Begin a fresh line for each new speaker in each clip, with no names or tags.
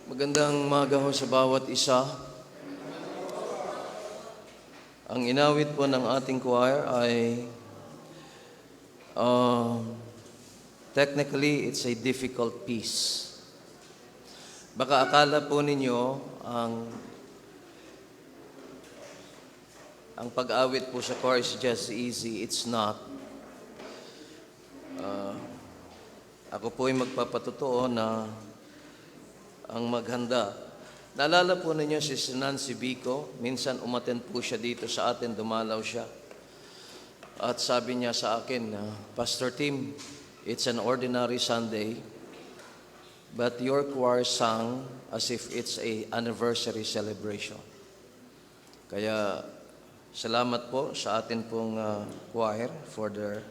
Magandang umaga ho sa bawat isa. Ang inawit po ng ating choir ay technically it's a difficult piece. Baka akala po ninyo ang pag-awit po sa choir is just easy. It's not. Ako po ay magpapatotoo na ang maghanda. Naalala po ninyo si Nancy Bico, minsan umattend po siya dito sa atin, dumalaw siya. At sabi niya sa akin, Pastor Tim, it's an ordinary Sunday, but your choir sang as if it's a anniversary celebration. Kaya salamat po sa atin pong choir for their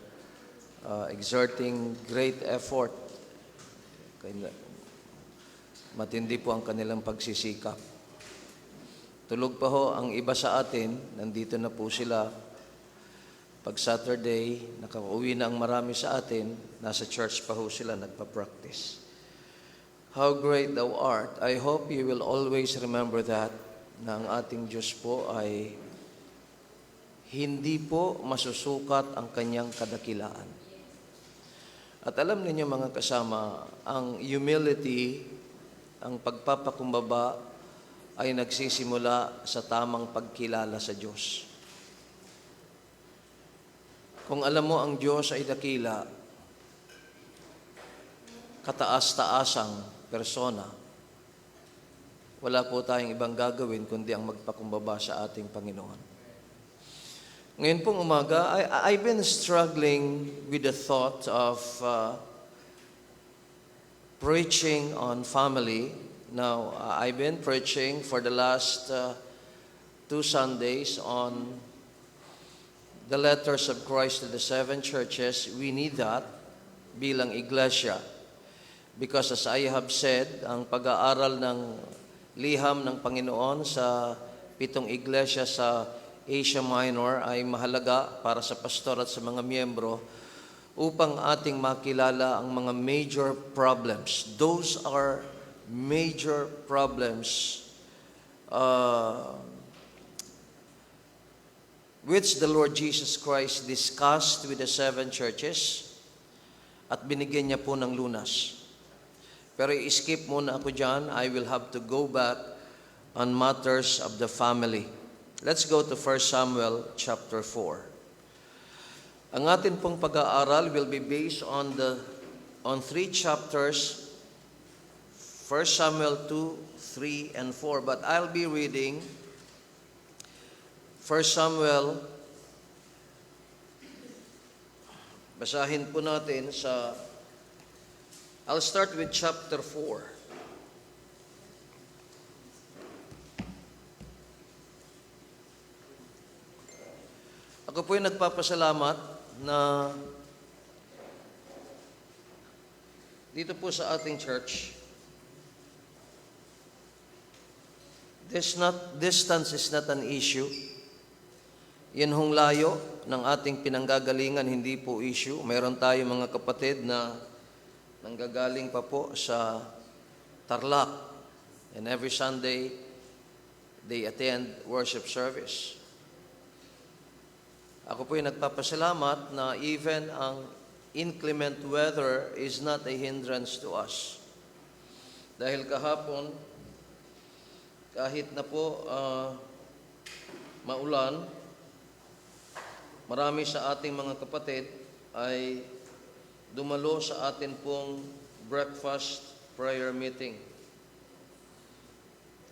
exerting great effort. Matindi po ang kanilang pagsisikap. Tulog pa ho ang iba sa atin, nandito na po sila. Pag Saturday, nakauwi na ang marami sa atin, nasa church pa ho sila, nagpa-practice. How great thou art. I hope you will always remember that, na ang ating Diyos po ay hindi po masusukat ang kanyang kadakilaan. At alam niyo mga kasama, ang humility, ang pagpapakumbaba ay nagsisimula sa tamang pagkilala sa Diyos. Kung alam mo ang Diyos ay dakila, kataas-taasang persona, wala po tayong ibang gagawin kundi ang magpakumbaba sa ating Panginoon. Ngayon pong umaga, I've been struggling with the thought of preaching on family. Now, I've been preaching for the last 2 Sundays on the letters of Christ to the 7 churches. We need that bilang iglesia. Because as I have said, ang pag-aaral ng liham ng Panginoon sa 7 iglesia sa Asia Minor ay mahalaga para sa pastor at sa mga miyembro upang ating makilala ang mga major problems. Those are major problems which the Lord Jesus Christ discussed with the 7 churches at binigyan niya po ng lunas. Pero i-skip muna ako dyan. I will have to go back on matters of the family. Let's go to 1 Samuel chapter 4. Ang atin pong pag-aaral will be based on 3 chapters, 1 Samuel 2, 3, and 4. But I'll be reading 1 Samuel. Basahin po natin I'll start with chapter 4. Ako po ay nagpapasalamat na dito po sa ating church, distance is not an issue. Yan hong layo ng ating pinanggagalingan, hindi po issue. Mayroon tayo mga kapatid na nanggagaling pa po sa Tarlac. And every Sunday, they attend worship service. Ako po ay nagpapasalamat na even ang inclement weather is not a hindrance to us. Dahil kahapon, kahit na po maulan, marami sa ating mga kapatid ay dumalo sa atin pong breakfast prayer meeting.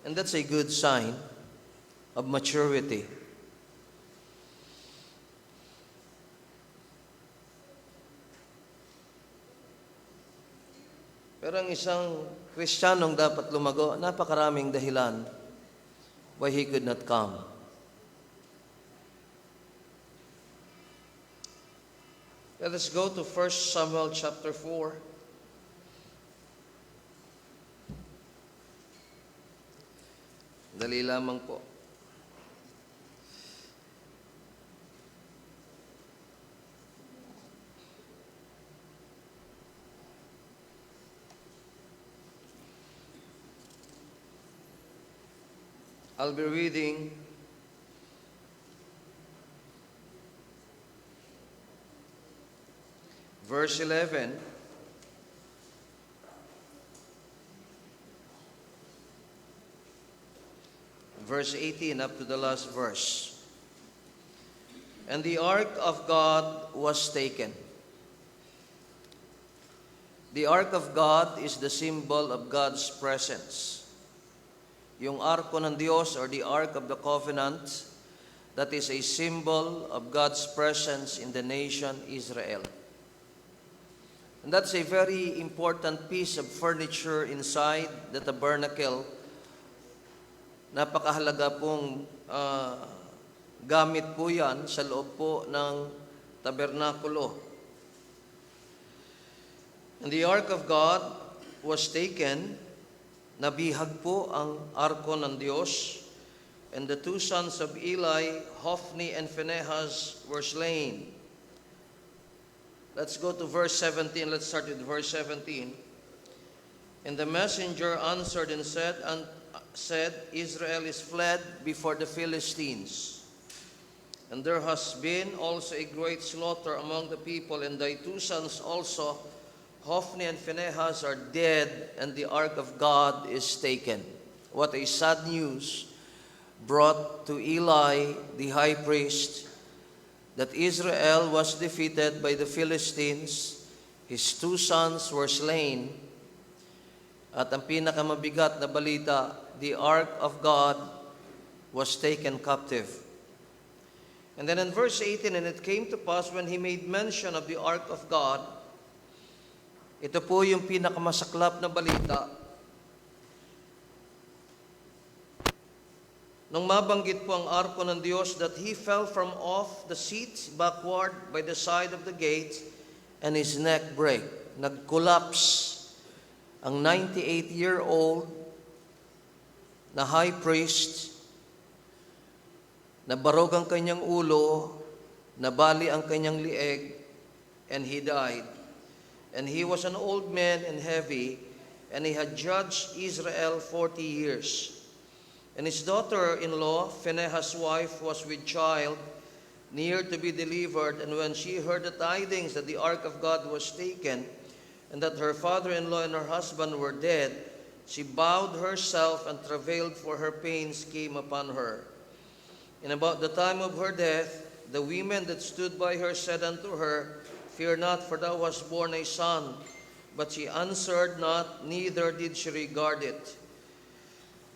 And that's a good sign of maturity. Pero ang isang Kristiyanong dapat lumago, napakaraming dahilan why he could not come. Let us go to 1 Samuel chapter 4. Dali lamang po. I'll be reading verse 11, verse 18 up to the last verse. And the ark of God was taken. The ark of God is the symbol of God's presence. Yung arko ng Diyos, or the ark of the covenant, that is a symbol of God's presence in the nation Israel. And that's a very important piece of furniture inside the tabernacle. Napakahalaga pong gamit po yan sa loob po ng tabernakulo. And the ark of God was taken. Nabihag po ang arko ng Diyos. And the two sons of Eli, Hophni and Phinehas, were slain. Let's go to verse 17. Let's start with verse 17. And the messenger answered and said, Israel is fled before the Philistines. And there has been also a great slaughter among the people, and thy two sons also, Hophni and Phinehas, are dead, and the ark of God is taken. What a sad news brought to Eli, the high priest, that Israel was defeated by the Philistines. His two sons were slain. At ang pinakamabigat na balita, the ark of God was taken captive. And then in verse 18, and it came to pass when he made mention of the ark of God, ito po yung pinakamasaklap na balita. Nung mabanggit po ang arko ng Diyos, that he fell from off the seat backward by the side of the gate, and his neck brake. Nag-collapse ang 98-year-old na high priest, nabarog ang kanyang ulo, nabali ang kanyang lieg, and he died. And he was an old man and heavy, and he had judged Israel 40 years. And his daughter-in-law, Phinehas' wife, was with child, near to be delivered. And when she heard the tidings that the ark of God was taken, and that her father-in-law and her husband were dead, she bowed herself, and travailed, for her pains came upon her. And about the time of her death, the women that stood by her said unto her, Fear not, for thou hast borne a son. But she answered not, neither did she regard it.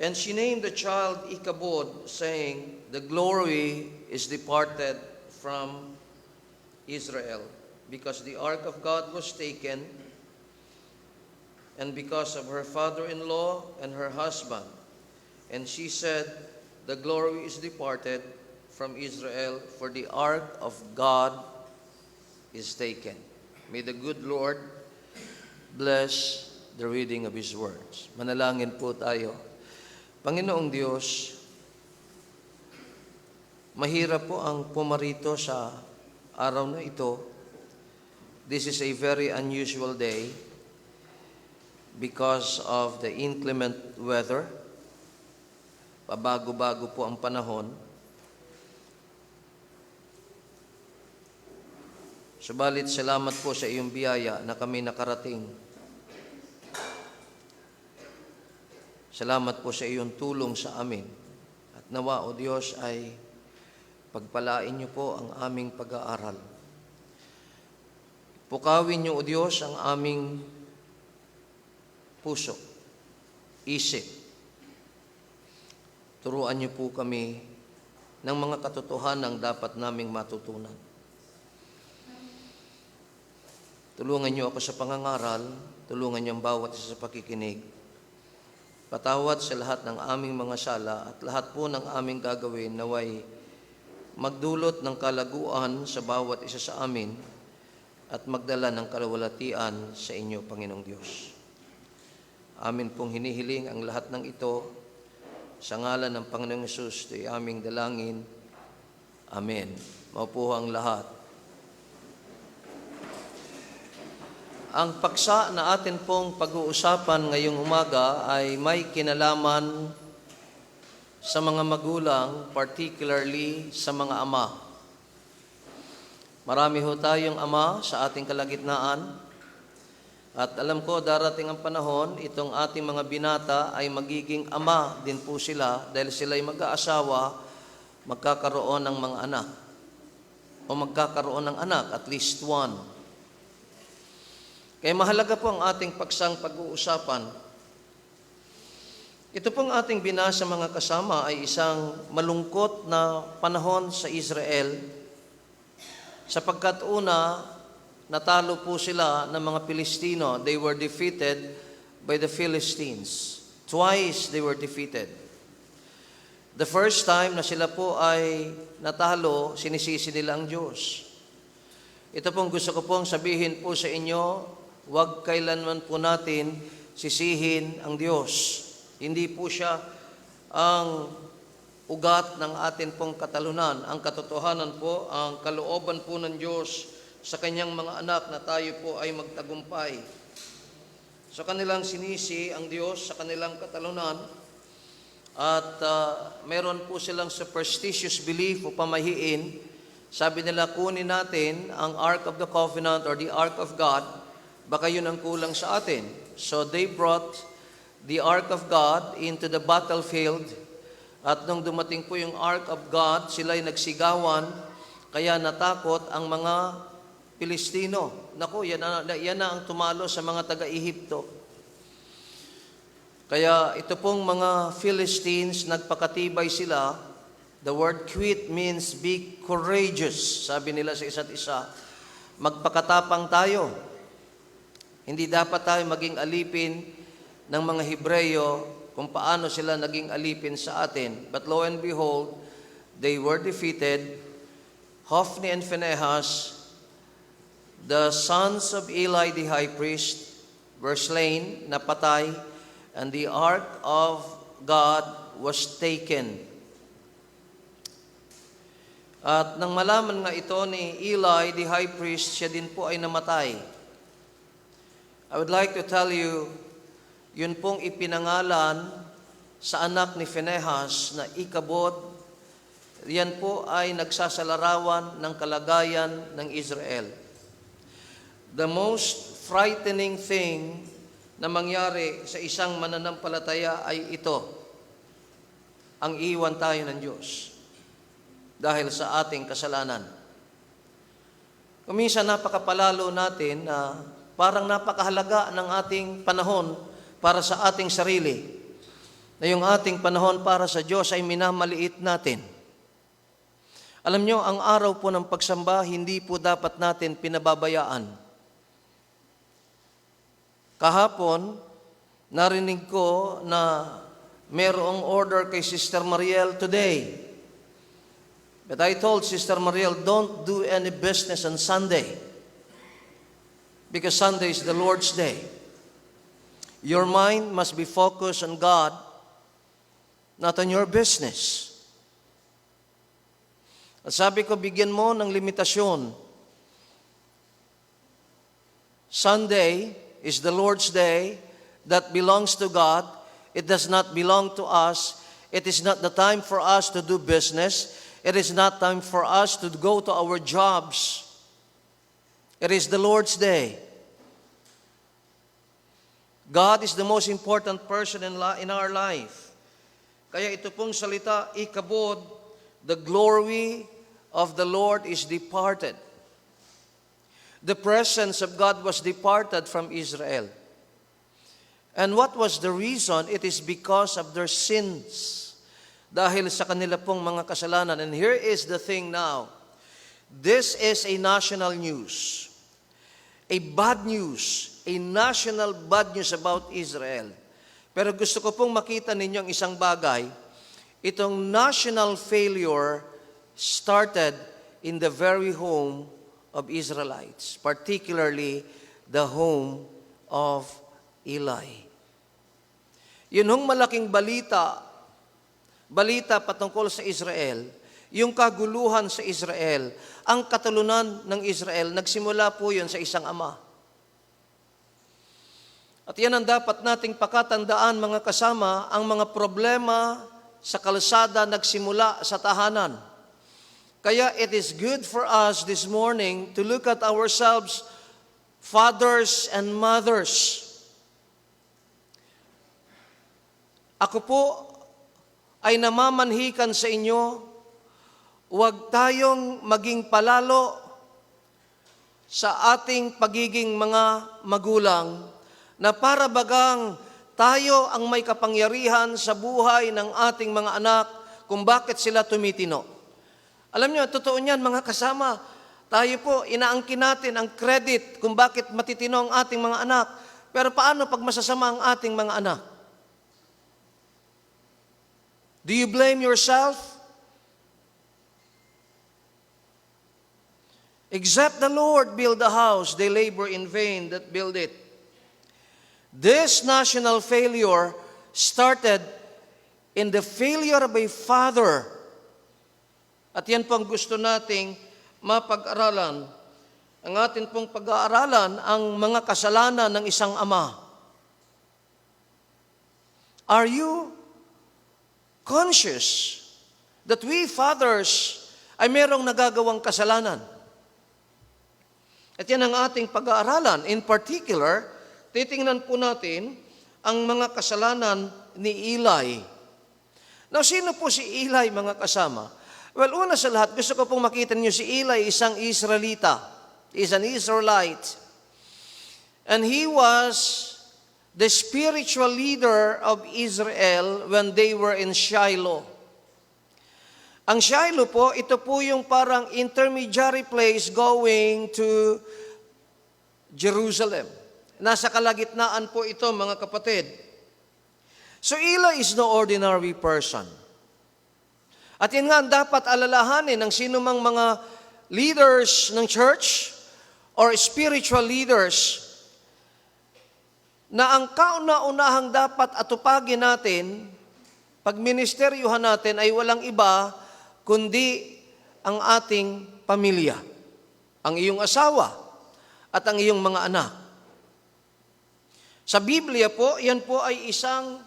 And she named the child Ichabod, saying, The glory is departed from Israel, because the ark of God was taken, and because of her father-in-law and her husband. And she said, The glory is departed from Israel, for the ark of God is taken. May the good Lord bless the reading of His words. Manalangin po tayo. Panginoong Diyos, mahirap po ang pumarito sa araw na ito. This is a very unusual day because of the inclement weather. Pabago-bago po ang panahon. Subalit, salamat po sa iyong biyaya na kami nakarating. Salamat po sa iyong tulong sa amin. At nawa, O Diyos, ay pagpalain niyo po ang aming pag-aaral. Pukawin niyo, O Diyos, ang aming puso, isip. Turuan niyo po kami ng mga katotohanang dapat naming matutunan. Tulungan niyo ako sa pangangaral, tulungan niyo ang bawat isa sa pakikinig. Patawad sa lahat ng aming mga sala at lahat po ng aming gagawin naway magdulot ng kalaguan sa bawat isa sa amin at magdala ng kalawalatian sa inyo, Panginoong Diyos. Amin pong hinihiling ang lahat ng ito sa ngalan ng Panginoong Hesus, ito'y aming dalangin. Amen. Maupo ang lahat. Ang paksa na atin pong pag-uusapan ngayong umaga ay may kinalaman sa mga magulang, particularly sa mga ama. Marami ho tayong ama sa ating kalagitnaan. At alam ko, darating ang panahon, itong ating mga binata ay magiging ama din po sila dahil sila'y mag-aasawa, magkakaroon ng mga anak. O magkakaroon ng anak, at least one. Kaya mahalaga po ang ating paksang pag-uusapan. Ito pong ating binasa mga kasama ay isang malungkot na panahon sa Israel, sapagkat una, natalo po sila ng mga Pilistino. They were defeated by the Philistines. Twice they were defeated. The first time na sila po ay natalo, sinisisi nila ang Diyos. Ito pong gusto ko pong sabihin po sa inyo, huwag kailanman po natin sisihin ang Diyos. Hindi po siya ang ugat ng atin pong katalunan. Ang katotohanan po, ang kalooban po ng Diyos sa kanyang mga anak na tayo po ay magtagumpay. Sa kanilang sinisi ang Diyos sa kanilang katalunan at meron po silang superstitious belief o pamahiin. Sabi nila, kunin natin ang Ark of the Covenant or the Ark of God, baka yun ang kulang sa atin. So they brought the Ark of God into the battlefield at nung dumating po yung Ark of God, sila'y nagsigawan, kaya natakot ang mga Pilistino. Naku, yan na ang tumalo sa mga taga-Ehipto. Kaya ito pong mga Philistines, nagpakatibay sila. The word quit means be courageous. Sabi nila sa isa't isa, magpakatapang tayo. Hindi dapat tayo maging alipin ng mga Hebreyo kung paano sila naging alipin sa atin. But lo and behold, they were defeated. Hophni and Phinehas, the sons of Eli the high priest, were slain, napatay, and the ark of God was taken. At nang malaman nga ito ni Eli the high priest, siya din po ay namatay. I would like to tell you, yun pong ipinangalan sa anak ni Phinehas na Ikabod, yan po ay nagsasalarawan ng kalagayan ng Israel. The most frightening thing na mangyari sa isang mananampalataya ay ito, ang iwan tayo ng Diyos dahil sa ating kasalanan. Kuminsan napakapalalo natin na parang napakahalaga ng ating panahon para sa ating sarili, na yung ating panahon para sa Diyos ay minamaliit natin. Alam nyo, ang araw po ng pagsamba, hindi po dapat natin pinababayaan. Kahapon, narinig ko na mayroong order kay Sister Mariel today. But I told Sister Mariel, don't do any business on Sunday. Because Sunday is the Lord's day. Your mind must be focused on God, not on your business. At sabi ko, bigyan mo ng limitasyon. Sunday is the Lord's day that belongs to God. It does not belong to us. It is not the time for us to do business. It is not time for us to go to our jobs. It is the Lord's day. God is the most important person in our life. Kaya ito pong salita, Ikabod, the glory of the Lord is departed. The presence of God was departed from Israel. And what was the reason? It is because of their sins. Dahil sa kanila pong mga kasalanan. And here is the thing now. This is a national news. A bad news. A national bad news about Israel. Pero gusto ko pong makita ninyo ang isang bagay. Itong national failure started in the very home of Israelites, particularly the home of Eli. Yun hong malaking balita patungkol sa Israel, yung kaguluhan sa Israel, ang katulunan ng Israel, nagsimula po yun sa isang ama. At yan ang dapat nating pakatandaan mga kasama, ang mga problema sa kalsada nagsimula sa tahanan. Kaya it is good for us this morning to look at ourselves, fathers and mothers. Ako po ay namamanhikan sa inyo, huwag tayong maging palalo sa ating pagiging mga magulang na para bagang tayo ang may kapangyarihan sa buhay ng ating mga anak kung bakit sila tumitino. Alam niyo, totoo niyan mga kasama, tayo po, inaangkin natin ang credit kung bakit matitino ang ating mga anak. Pero paano pag masasama ang ating mga anak? Do you blame yourself? Except the Lord build the house, they labor in vain that build it. This national failure started in the failure of a father. At yan po ang gusto nating mapag-aralan. Ang atin pong pag-aaralan ang mga kasalanan ng isang ama. Are you conscious that we fathers ay merong nagagawang kasalanan? At yan ang ating pag-aaralan. In particular, titingnan po natin ang mga kasalanan ni Eli. Now, sino po si Eli, mga kasama? Well, una sa lahat, gusto ko pong makita niyo si Eli, isang Israelita. He is an Israelite. And he was the spiritual leader of Israel when they were in Shiloh. Ang Shiloh po, ito po yung parang intermediary place going to Jerusalem. Nasa kalagitnaan po ito, mga kapatid. So Eli is no ordinary person. At yun nga, dapat alalahanin ng sino mang mga leaders ng church or spiritual leaders na ang kauna-unahang dapat atupagin natin, pag ministeryohan natin ay walang iba, kundi ang ating pamilya, ang iyong asawa, at ang iyong mga anak. Sa Biblia po, yan po ay isang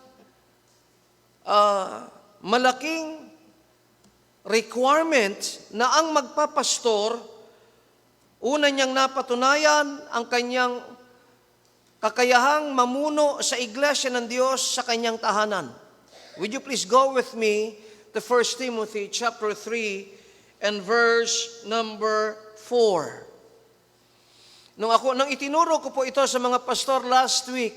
malaking requirement na ang magpapastor, una niyang napatunayan ang kanyang kakayahang mamuno sa iglesia ng Diyos sa kanyang tahanan. Would you please go with me to 1 Timothy chapter 3 and verse number 4. Nung itinuro ko po ito sa mga pastor last week,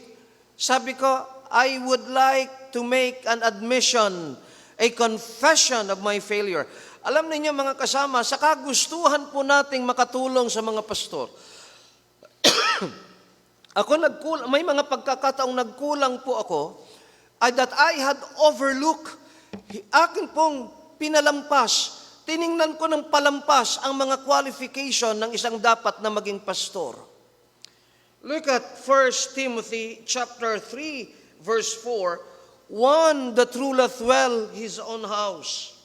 sabi ko, I would like to make an admission, a confession of my failure. Alam niyo mga kasama, sa kagustuhan po nating makatulong sa mga pastor. May mga pagkakataong nagkulang po ako, that I had overlooked, akin pong pinalampas, tiningnan ko ng palampas ang mga qualification ng isang dapat na maging pastor. Look at 1 Timothy chapter 3, verse 4, one that ruleth well his own house,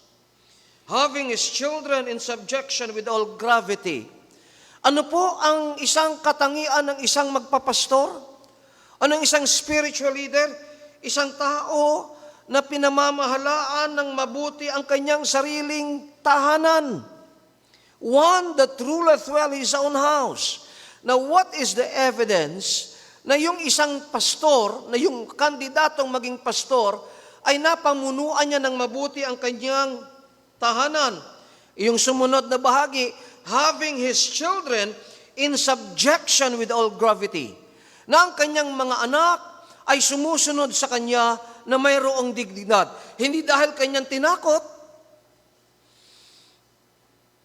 having his children in subjection with all gravity. Ano po ang isang katangian ng isang magpapastor? Ano ang isang spiritual leader? Isang tao na pinamamahalaan ng mabuti ang kanyang sariling tahanan. One that ruleth well his own house. Now, what is the evidence na yung isang pastor, na yung kandidatong maging pastor, ay napamunuan niya ng mabuti ang kanyang tahanan? Yung sumunod na bahagi, having his children in subjection with all gravity. Na ang kanyang mga anak ay sumusunod sa kanya na mayroong dignidad. Hindi dahil kanyang tinakot,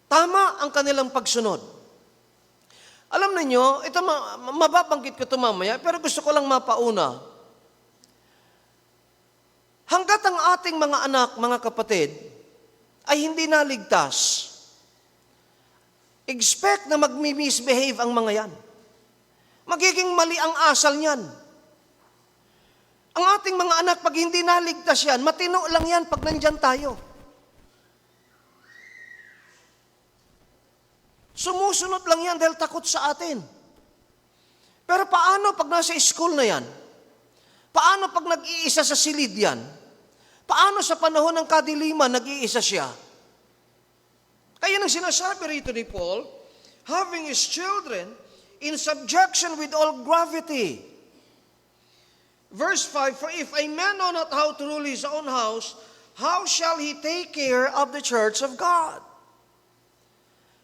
tama ang kanilang pagsunod. Alam niyo, ito mababanggit ko ito mamaya, pero gusto ko lang mapauna. Hanggat ang ating mga anak, mga kapatid, ay hindi naligtas, expect na mag-misbehave ang mga yan. Magiging mali ang asal niyan. Ang ating mga anak, pag hindi naligtas yan, matino lang yan pag nandyan tayo. Sumusunod lang yan dahil takot sa atin. Pero paano pag nasa school na yan? Paano pag nag-iisa sa silid yan?
Paano sa panahon ng kadiliman, nag-iisa siya? Kaya nang sinasabi rito ni Paul, having his children in subjection with all gravity. Verse 5, for if a man know not how to rule his own house, how shall he take care of the church of God?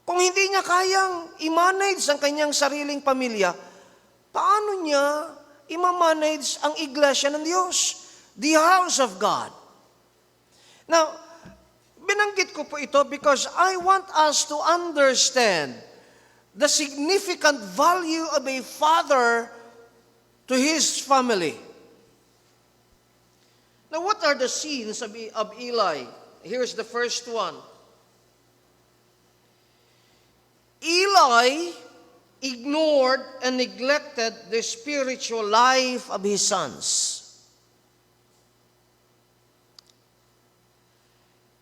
Kung hindi niya kayang i-manage ang kanyang sariling pamilya, paano niya i-manage ang iglesia ng Diyos? The house of God. Now, binanggit ko po ito because I want us to understand the significant value of a father to his family. Now, what are the sins of Eli? Here's the first one. Eli ignored and neglected the spiritual life of his sons.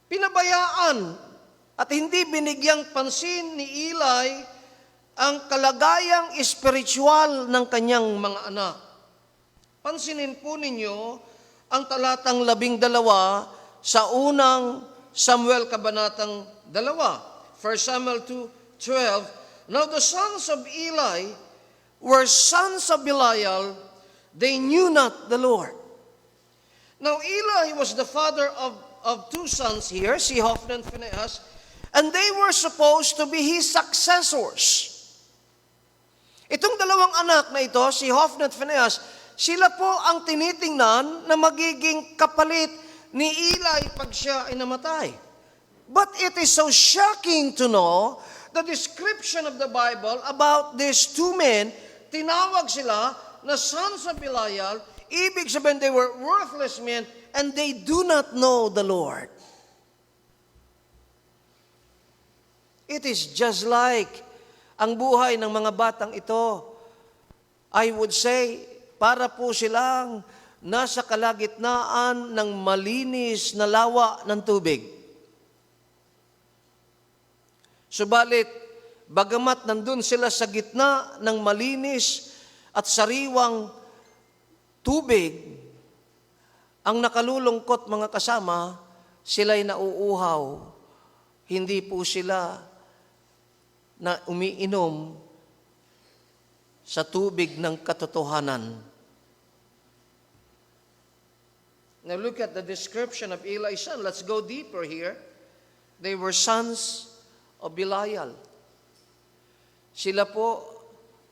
Pinabayaan at hindi binigyang pansin ni Eli ang kalagayang espiritual ng kanyang mga anak. Pansinin po ninyo ang talatang 12 sa unang Samuel kabanatang 2. 1 Samuel 2:12. Now the sons of Eli were sons of Belial, they knew not the Lord. Now Eli was the father of two sons here, si Hophni and Phinehas, and they were supposed to be his successors. Itong dalawang anak na ito, si Hophni at Phinehas, sila po ang tinitingnan na magiging kapalit ni Eli pag siya ay namatay. But it is so shocking to know the description of the Bible about these two men. Tinawag sila na sons of Belial, ibig sabihin they were worthless men and they do not know the Lord. It is just like ang buhay ng mga batang ito. I would say, para po silang nasa kalagitnaan ng malinis na lawa ng tubig. Subalit, bagamat nandun sila sa gitna ng malinis at sariwang tubig, ang nakalulungkot mga kasama, sila'y nauuhaw. Hindi po sila na umiinom sa tubig ng katotohanan. Now look at the description of Eli's son. Let's go deeper here. They were sons of Belial. Sila po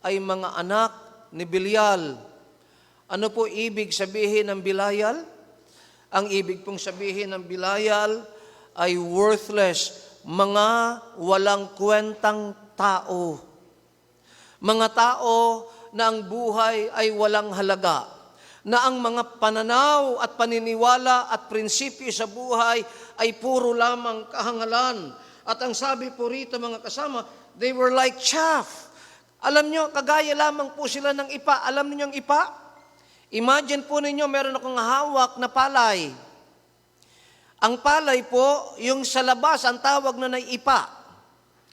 ay mga anak ni Belial. Ano po ibig sabihin ng Belial? Ang ibig pong sabihin ng Belial ay worthless, mga walang kwentang tao. Mga tao na ang buhay ay walang halaga, na ang mga pananaw at paniniwala at prinsipyo sa buhay ay puro lamang kahangalan. At ang sabi po rito mga kasama, they were like chaff. Alam nyo, kagaya lamang po sila ng ipa. Alam niyo ang ipa? Imagine po ninyo, meron akong hawak na palay. Ang palay po, yung sa labas, ang tawag na ipa.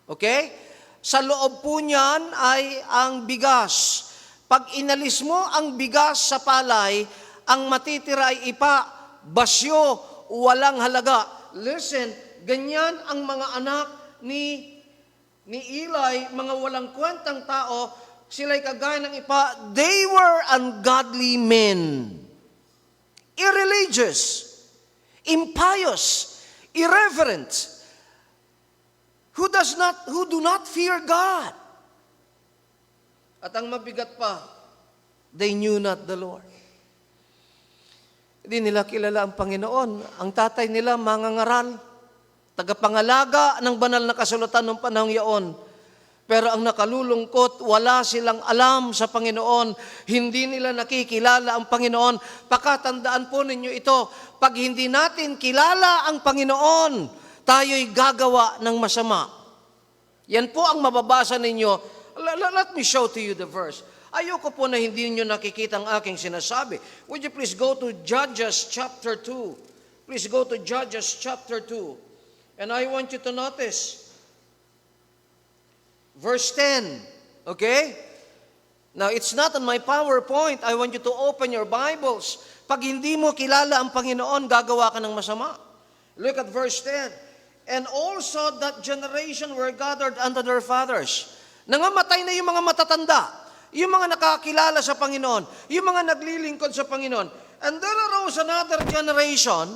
Okay? Sa loob po niyan ay ang bigas. Pag inalis mo ang bigas sa palay, ang matitira ay ipa, basyo, walang halaga. Listen, ganyan ang mga anak ni Eli, mga walang kwentang tao, sila'y kagaya ng ipa. They were ungodly men. Irreligious, impious, irreverent, who do not fear God. At ang mabigat pa, they knew not the Lord. Hindi nila kilala ang Panginoon. Ang tatay nila, mangangaral, tagapangalaga ng banal na kasulatan ng panahong yaon. Pero ang nakalulungkot, wala silang alam sa Panginoon. Hindi nila nakikilala ang Panginoon. Pakatandaan po ninyo ito, pag hindi natin kilala ang Panginoon, tayo'y gagawa ng masama. Yan po ang mababasa ninyo. Let me show to you the verse. Ayoko po na hindi niyo nakikita ang aking sinasabi. Would you please go to Judges chapter 2. Please go to Judges chapter 2. And I want you to notice verse 10. Okay? Now, it's not on my PowerPoint. I want you to open your Bibles. Pag hindi mo kilala ang Panginoon, gagawa ka ng masama. Look at verse 10. And also that generation were gathered unto their fathers. Nangamatay na yung mga matatanda, yung mga nakakilala sa Panginoon, yung mga naglilingkod sa Panginoon. And there arose another generation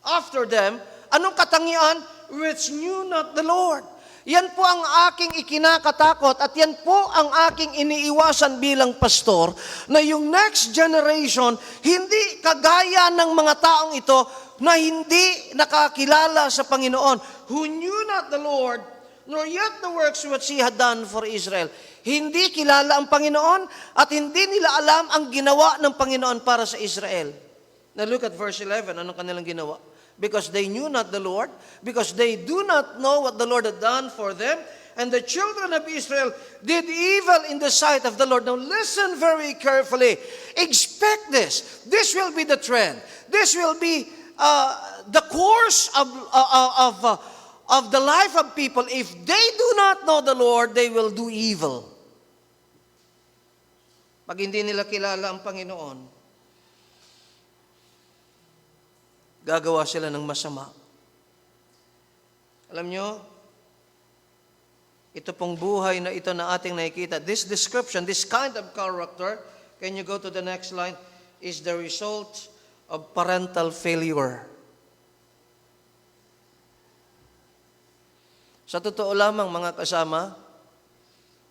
after them. Anong katangian? Which knew not the Lord. Yan po ang aking ikinakatakot at yan po ang aking iniiwasan bilang pastor, na yung next generation, hindi kagaya ng mga taong ito na hindi nakakilala sa Panginoon, who knew not the Lord, nor yet the works which He had done for Israel. Hindi kilala ang Panginoon at hindi nila alam ang ginawa ng Panginoon para sa Israel. Now look at verse 11, anong kanilang ginawa? Because they knew not the Lord, because they do not know what the Lord had done for them, and the children of Israel did evil in the sight of the Lord. Now listen very carefully. Expect this. This will be the trend. This will be the course of the life of people. If they do not know the Lord, they will do evil. Pag hindi nila kilala ang Panginoon, gagawa sila ng masama. Alam nyo, ito pong buhay na ito na ating nakikita, this description, this kind of character, can you go to the next line, is the result of parental failure. Sa totoo lamang mga kasama,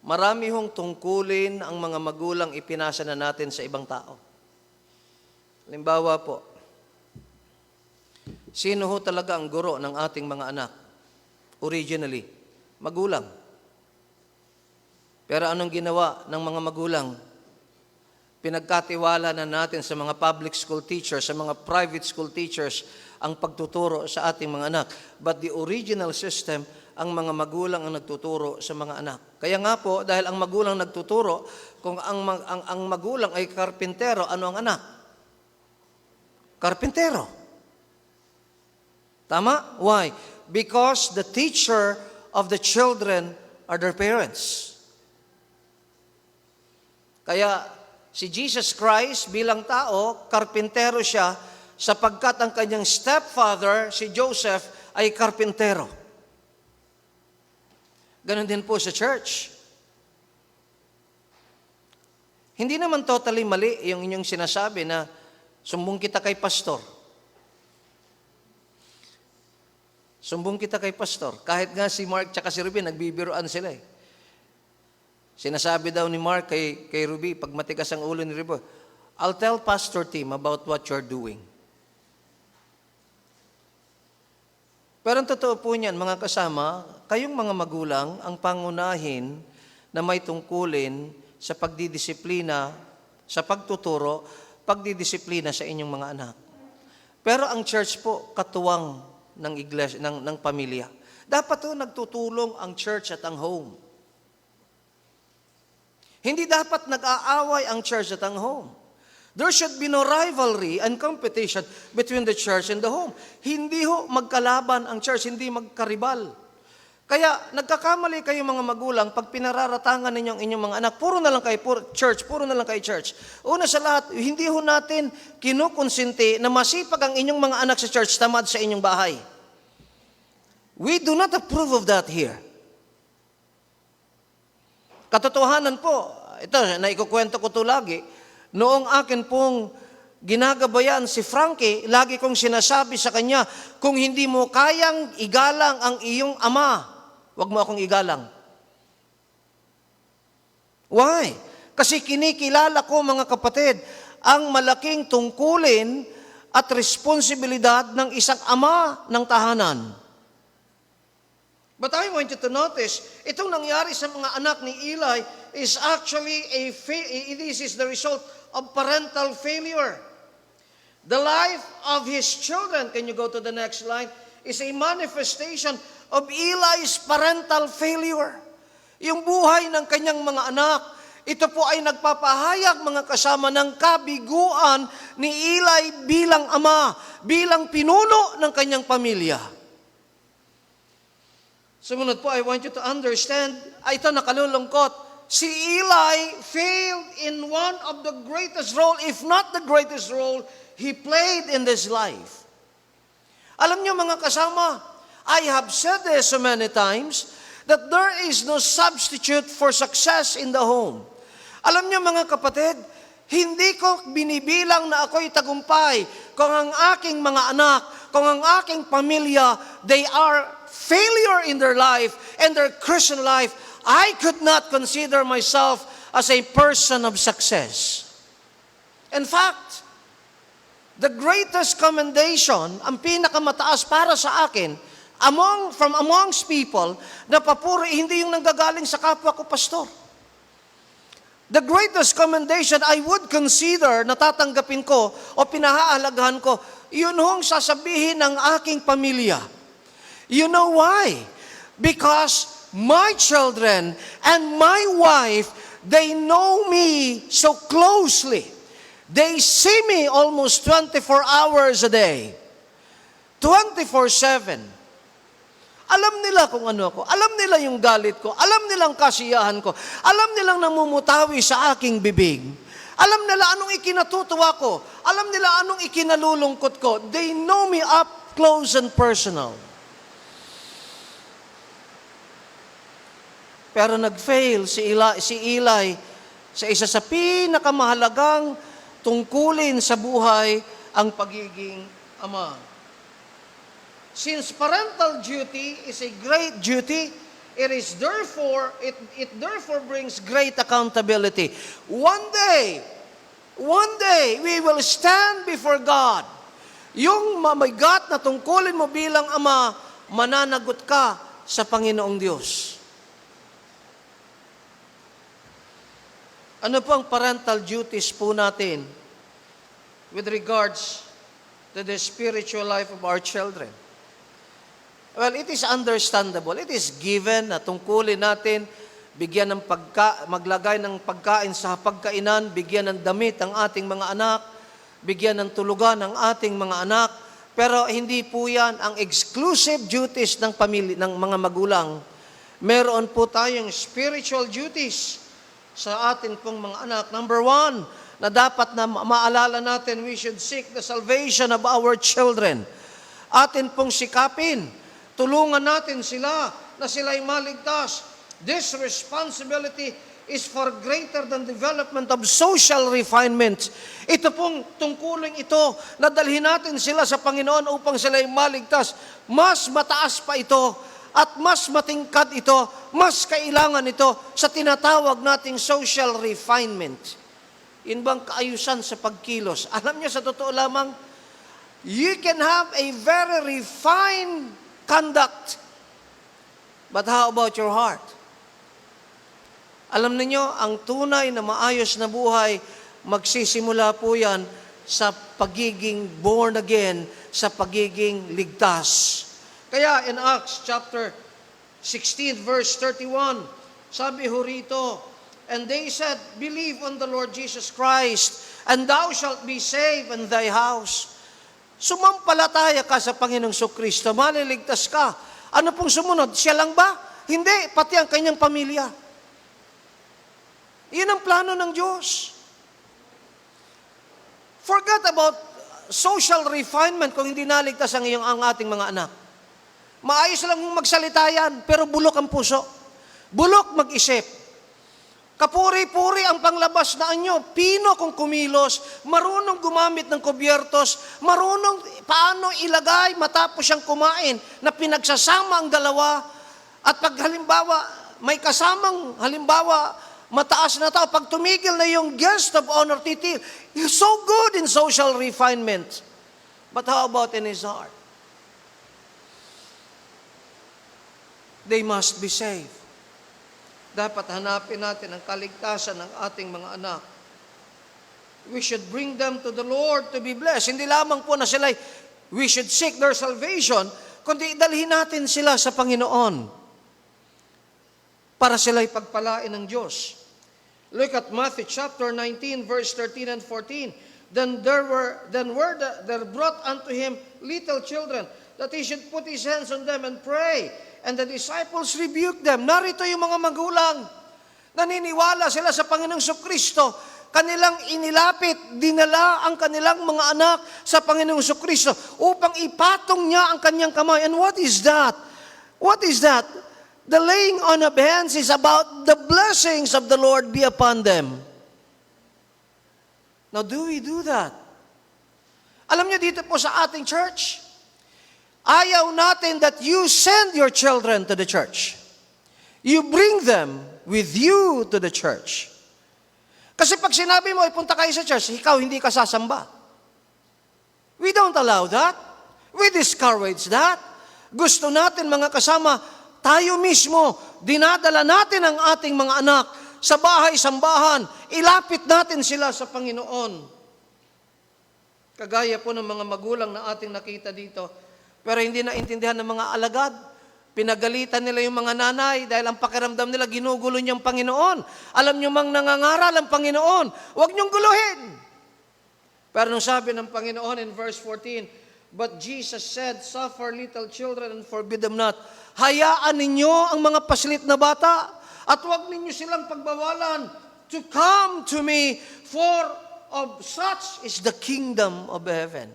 marami hong tungkulin ang mga magulang ipinasa na natin sa ibang tao. Halimbawa po, sino ho talaga ang guro ng ating mga anak? Originally, magulang. Pero anong ginawa ng mga magulang? Pinagkatiwala na natin sa mga public school teachers, sa mga private school teachers, ang pagtuturo sa ating mga anak. But the original system, ang mga magulang ang nagtuturo sa mga anak. Kaya nga po, dahil ang magulang nagtuturo, kung ang magulang ay karpintero, ano ang anak? Karpintero. Tama? Why? Because the teacher of the children are their parents. Kaya si Jesus Christ bilang tao, karpintero siya sapagkat ang kanyang stepfather, si Joseph, ay karpintero. Ganon din po sa church. Hindi naman totally mali yung inyong sinasabi na sumbong kita kay pastor. Sumbong kita kay pastor. Kahit nga si Mark tsaka si Ruby, nagbibiroan sila eh. Sinasabi daw ni Mark kay Ruby, pag matigas ang ulo ni Ruby, I'll tell Pastor Tim about what you're doing. Pero ang totoo po niyan, mga kasama, kayong mga magulang ang pangunahin na may tungkulin sa pagdidisiplina, sa pagtuturo, pagdidisiplina sa inyong mga anak. Pero ang church po, katuwang ng iglesia, ng pamilya. Dapat po nagtutulong ang church at ang home. Hindi dapat nag-aaway ang church at ang home. There should be no rivalry and competition between the church and the home. Hindi ho magkalaban ang church, hindi magkaribal. Kaya nagkakamali kayo mga magulang pag pinararatangan ninyo ang inyong mga anak, puro na lang kayo church, puro na lang kayo church. Una sa lahat, hindi ho natin kinukonsinti na masipag ang inyong mga anak sa church, tamad sa inyong bahay. We do not approve of that here. Katotohanan po, ito, naikukwento ko ito lagi, noong akin pong ginagabayan si Frankie, lagi kong sinasabi sa kanya, kung hindi mo kayang igalang ang iyong ama, huwag mo akong igalang. Why? Kasi kinikilala ko, mga kapatid, ang malaking tungkulin at responsibilidad ng isang ama ng tahanan. But I want you to notice, itong nangyari sa mga anak ni Eli is actually this is the result of parental failure. The life of his children, can you go to the next line, is a manifestation of Eli's parental failure. Yung buhay ng kanyang mga anak, ito po ay nagpapahayag, mga kasama, ng kabiguan ni Eli bilang ama, bilang pinuno ng kanyang pamilya. Sumunod po, I want you to understand, ito nakalulungkot, si Eli failed in one of the greatest role, if not the greatest role, he played in this life. Alam niyo mga kasama, I have said this so many times, that there is no substitute for success in the home. Alam niyo mga kapatid, hindi ko binibilang na ako'y tagumpay kung ang aking mga anak, kung ang aking pamilya, they are failure in their life and their Christian life. I could not consider myself as a person of success. In fact, the greatest commendation, ang pinakamataas para sa akin, from amongst people, na papuri, hindi yung nanggagaling sa kapwa ko, pastor. The greatest commendation I would consider na tatanggapin ko o pinahahalagahan ko, yun hong sasabihin ng aking pamilya. You know why? Because my children and my wife, they know me so closely. They see me almost 24 hours a day. 24/7. Alam nila kung ano ako. Alam nila yung galit ko. Alam nilang kasiyahan ko. Alam nilang namumutawi sa aking bibig. Alam nila anong ikinatutuwa ko. Alam nila anong ikinalulungkot ko. They know me up close and personal. Pero nag-fail si Eli sa isa sa pinakamahalagang tungkulin sa buhay, ang pagiging ama. Since parental duty is a great duty, it therefore brings great accountability. One day, we will stand before God. Yung mamagat na tungkulin mo bilang ama, mananagot ka sa Panginoong Diyos. Ano po ang parental duties po natin with regards to the spiritual life of our children? Well, it is understandable. It is given na tungkulin natin, bigyan ng maglagay ng pagkain sa pagkainan, bigyan ng damit ang ating mga anak, bigyan ng tulugan ang ating mga anak, pero hindi po yan ang exclusive duties ng pamilya, ng mga magulang. Meron po tayong spiritual duties sa ating pong mga anak. Number 1, na dapat na maalala natin, we should seek the salvation of our children. Atin pong sikapin, tulungan natin sila na sila'y maligtas. This responsibility is for greater than development of social refinement. Ito pong tungkulin ito na dalhin natin sila sa Panginoon upang sila'y maligtas. Mas mataas pa ito at mas matingkad ito, mas kailangan ito sa tinatawag nating social refinement. Yun bang kaayusan sa pagkilos? Alam niyo, sa totoo lamang, you can have a very refined conduct. But how about your heart? Alam niyo, ang tunay na maayos na buhay, magsisimula po yan sa pagiging born again, sa pagiging ligtas. Kaya in Acts chapter 16 verse 31, sabi ho rito, and they said, believe on the Lord Jesus Christ, and thou shalt be saved in thy house. Sumampalataya ka sa Panginoong Kristo, maliligtas ka. Ano pong sumunod? Siya lang ba? Hindi, pati ang kanyang pamilya. Iyon ang plano ng Diyos. Forget about social refinement kung hindi naligtas ang ating mga anak. Maayos lang magsalita yan, pero bulok ang puso. Bulok mag-isip. Kapuri-puri ang panglabas na anyo, pino kung kumilos, marunong gumamit ng kubyertos, marunong paano ilagay matapos siyang kumain, na pinagsasama ang dalawa, at pag halimbawa, may kasamang halimbawa, mataas na tao, pag tumigil na yung guest of honor, titil, you're so good in social refinement. But how about in his heart? They must be saved. Dapat hanapin natin ang kaligtasan ng ating mga anak. We should bring them to the Lord to be blessed. Hindi lamang po na sila, we should seek their salvation, kundi dalhin natin sila sa Panginoon para sila'y pagpalain ng Diyos. Look at Matthew chapter 19, verse 13 and 14. Then there brought unto him little children, that he should put his hands on them and pray. And the disciples rebuked them. Narito yung mga magulang. Naniniwala sila sa Panginoong Kristo. Kanilang inilapit, dinala ang kanilang mga anak sa Panginoong Kristo upang ipatong niya ang kanyang kamay. And what is that? What is that? The laying on of hands is about the blessings of the Lord be upon them. Now, do we do that? Alam niyo dito po sa ating church, ayaw natin that you send your children to the church. You bring them with you to the church. Kasi pag sinabi mo, punta kayo sa church, ikaw hindi ka sasamba. We don't allow that. We discourage that. Gusto natin mga kasama, tayo mismo, dinadala natin ang ating mga anak sa bahay-sambahan, ilapit natin sila sa Panginoon. Kagaya po ng mga magulang na ating nakita dito, pero hindi naintindihan ng mga alagad. Pinagalitan nila yung mga nanay dahil ang pakiramdam nila ginugulo niyang Panginoon. Alam niyo mang nangangaral ang Panginoon, huwag niyong guluhin. Pero nung sabi ng Panginoon in verse 14, but Jesus said, suffer little children and forbid them not. Hayaan ninyo ang mga paslit na bata at huwag ninyo silang pagbawalan to come to me, for of such is the kingdom of heaven.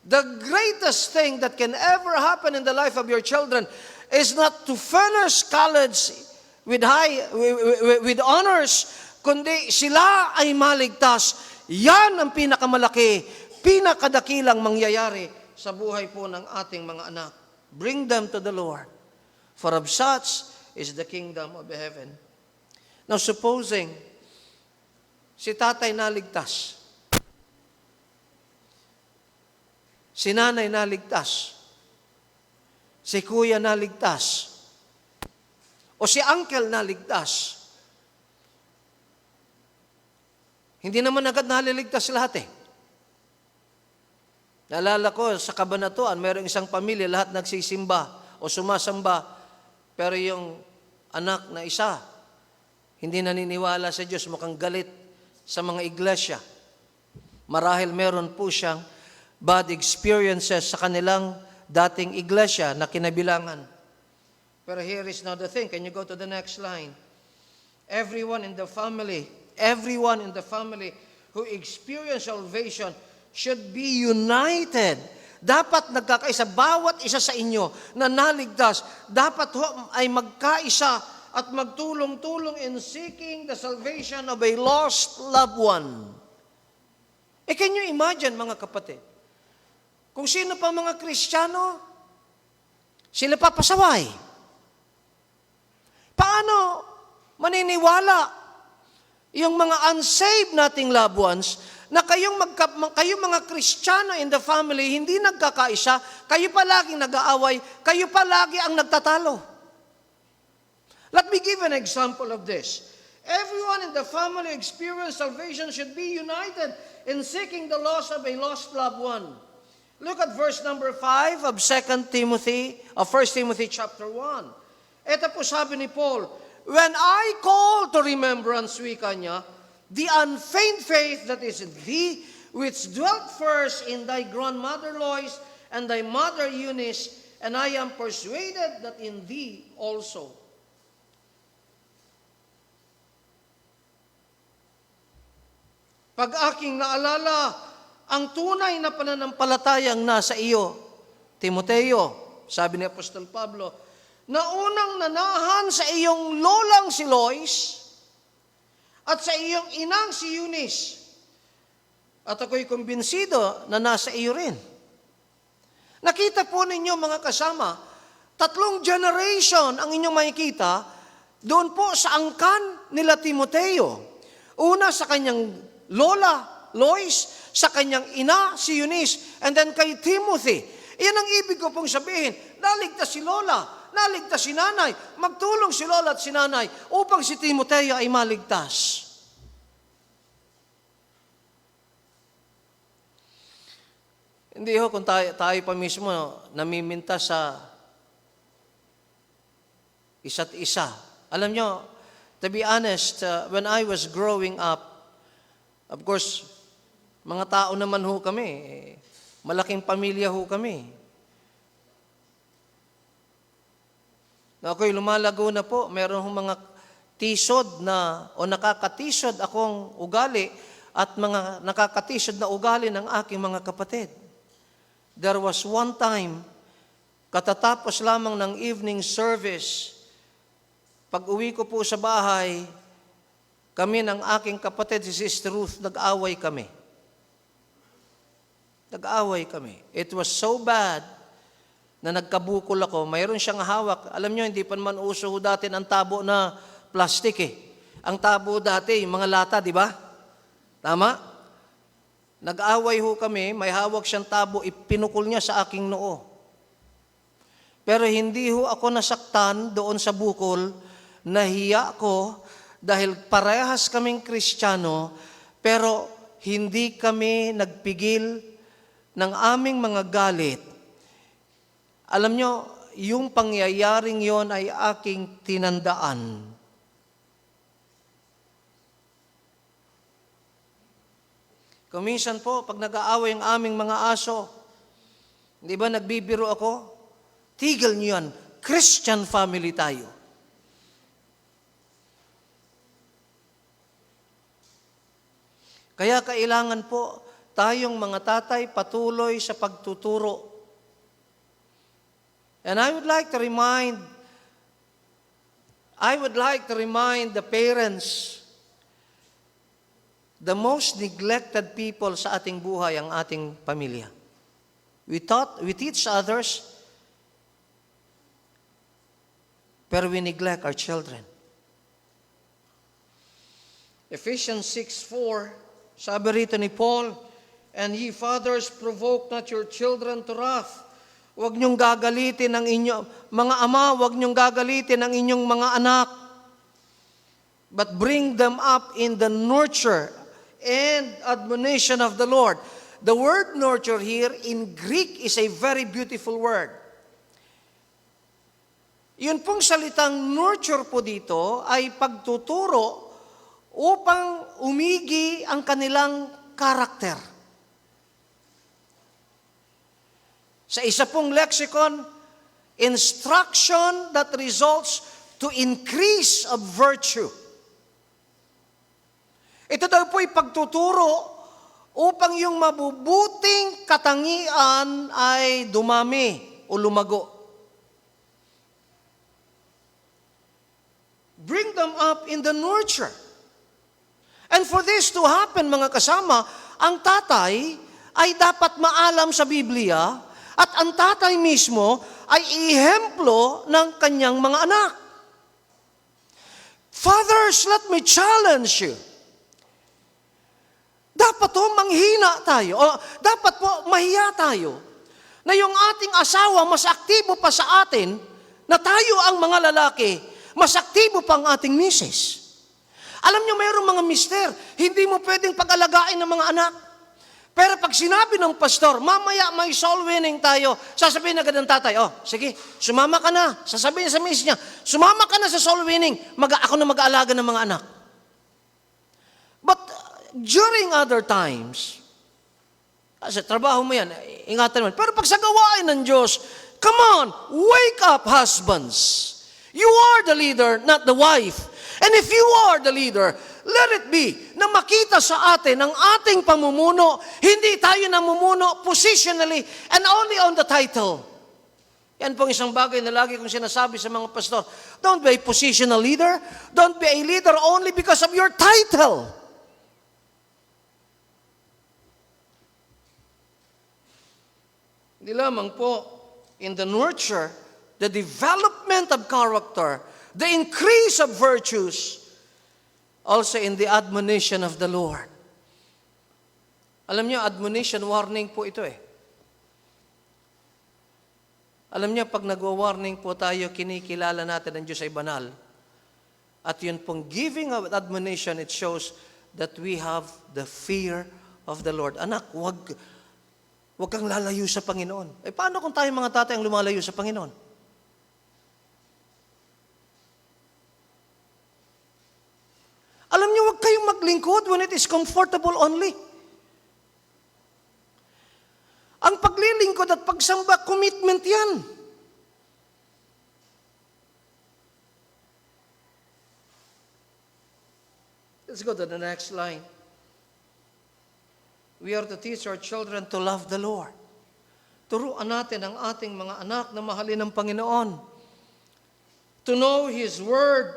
The greatest thing that can ever happen in the life of your children is not to finish college with honors, kundi sila ay maligtas. Yan ang pinakamalaki, pinakadakilang mangyayari sa buhay po ng ating mga anak. Bring them to the Lord, for of such is the kingdom of heaven. Now supposing si tatay naligtas, si nanay naligtas, si kuya naligtas, o si uncle naligtas. Hindi naman agad naliligtas lahat eh. Naalala ko sa kabanatuan, mayroong isang pamilya, lahat nagsisimba o sumasamba, pero yung anak na isa, hindi naniniwala sa Diyos, mukhang galit sa mga iglesia. Marahil meron po siyang bad experiences sa kanilang dating iglesia na kinabilangan. Pero here is now the thing. Can you go to the next line? Everyone in the family who experience salvation should be united. Dapat nagkakaisa. Bawat isa sa inyo na naligtas, dapat ay magkaisa at magtulong-tulong in seeking the salvation of a lost loved one. Can you imagine, mga kapatid? Kung sino pa mga Kristiyano, sila papasaway. Paano maniniwala yung mga unsaved nating loved ones na kayong mga Kristiyano in the family, hindi nagkakaisa, kayo palaging nag-aaway, kayo palagi ang nagtatalo. Let me give an example of this. Everyone in the family experience salvation should be united in seeking the loss of a lost loved one. Look at verse number 5 of 1 Timothy chapter 1. Ito po sabi ni Paul, when I call to remembrance, wika niya, the unfeigned faith that is in thee, which dwelt first in thy grandmother Lois and thy mother Eunice, and I am persuaded that in thee also. Pag aking naalala, ang tunay na pananampalatayang nasa iyo, Timoteo, sabi ni Apostol Pablo, na unang nanahan sa iyong lolang si Lois at sa iyong inang si Eunice. At ako'y kumbinsido na nasa iyo rin. Nakita po ninyo mga kasama, 3 generation ang inyong makikita doon po sa angkan nila Timoteo. Una sa kanyang lola, Lois, sa kanyang ina, si Eunice, and then kay Timothy. Iyan ang ibig ko pong sabihin. Naligtas si lola, naligtas si nanay, magtulong si lola at si nanay upang si Timoteo ay maligtas. Hindi ho kung tayo pa mismo namiminta sa isa't isa. Alam nyo, to be honest, when I was growing up, of course, mga tao naman ho kami. Malaking pamilya ho kami. Ako'y lumalago na po. Meron ho mga tisod na o nakakatisod akong ugali at mga nakakatisod na ugali ng aking mga kapatid. There was one time, katatapos lamang ng evening service, pag uwi ko po sa bahay, kami ng aking kapatid, si Sister Ruth, nag-away kami. Nag-away kami. It was so bad na nagkabukol ako. Mayroon siyang hawak. Alam nyo, hindi pa naman uso dati ang tabo na plastic eh. Ang tabo dati, yung mga lata, di ba? Tama? Nag-away ho kami, may hawak siyang tabo, ipinukol niya sa aking noo. Pero hindi ho ako nasaktan doon sa bukol, nahiya ko dahil parehas kaming Kristiyano, pero hindi kami nagpigil ng aming mga galit. Alam nyo, yung pangyayaring yon ay aking tinandaan. Kuminsan po, pag nag-aaway ang aming mga aso, di ba nagbibiro ako? Tigil niyo yan, Christian family tayo. Kaya kailangan po tayong mga tatay patuloy sa pagtuturo. And I would like to remind the parents, the most neglected people sa ating buhay ang ating pamilya. We teach others, pero we neglect our children. Ephesians 6:4, sabi rito ni Paul, "And ye fathers, provoke not your children to wrath." Huwag niyong gagalitin ang inyong mga ama, huwag niyong gagalitin ang inyong mga anak, but bring them up in the nurture and admonition of the Lord. The word nurture here in Greek is a very beautiful word. Yun pong salitang nurture po dito ay pagtuturo upang umigi ang kanilang karakter. Sa isa pong lexicon, instruction that results to increase of virtue. Ito daw po'y pagtuturo upang yung mabubuting katangian ay dumami o lumago. Bring them up in the nurture. And for this to happen, mga kasama, ang tatay ay dapat maalam sa Biblia at ang tatay mismo ay ihemplo ng kanyang mga anak. Fathers, let me challenge you. Dapat po manghina tayo, o dapat po mahiya tayo, na yung ating asawa mas aktibo pa sa atin, na tayo ang mga lalaki, mas aktibo pa ang ating misis. Alam niyo, mayroong mga mister, hindi mo pwedeng pag-alagain ng mga anak. Pero pag sinabi ng pastor, mamaya may soul winning tayo, sasabihin agad ng tatay, oh, sige, sumama ka na. Sasabihin sa misis niya, sumama ka na sa soul winning, ako na mag-aalaga ng mga anak. But during other times, kasi trabaho mo yan, ingatan mo. Pero pag sa gawain ng Diyos, come on, wake up, husbands. You are the leader, not the wife. And if you are the leader, let it be na makita sa atin ang ating pamumuno, hindi tayo namumuno positionally and only on the title. Yan pong isang bagay na lagi kong sinasabi sa mga pastor. Don't be a positional leader. Don't be a leader only because of your title. Hindi lamang po in the nurture, the development of character, the increase of virtues, also in the admonition of the Lord. Alam niyo, admonition, warning po ito eh. Alam niyo, pag nagwa-warning po tayo, kinikilala natin ang Diyos ay banal. At yun pong giving of admonition, it shows that we have the fear of the Lord. Anak, wag kang lalayo sa Panginoon. Eh, paano kung tayo mga tatay ang lumalayo sa Panginoon? Alam niyo, huwag kayong maglingkod when it is comfortable only. Ang paglilingkod at pagsamba, commitment yan. Let's go to the next line. We are to teach our children to love the Lord. Turuan natin ang ating mga anak na mahalin ng Panginoon. To know His Word.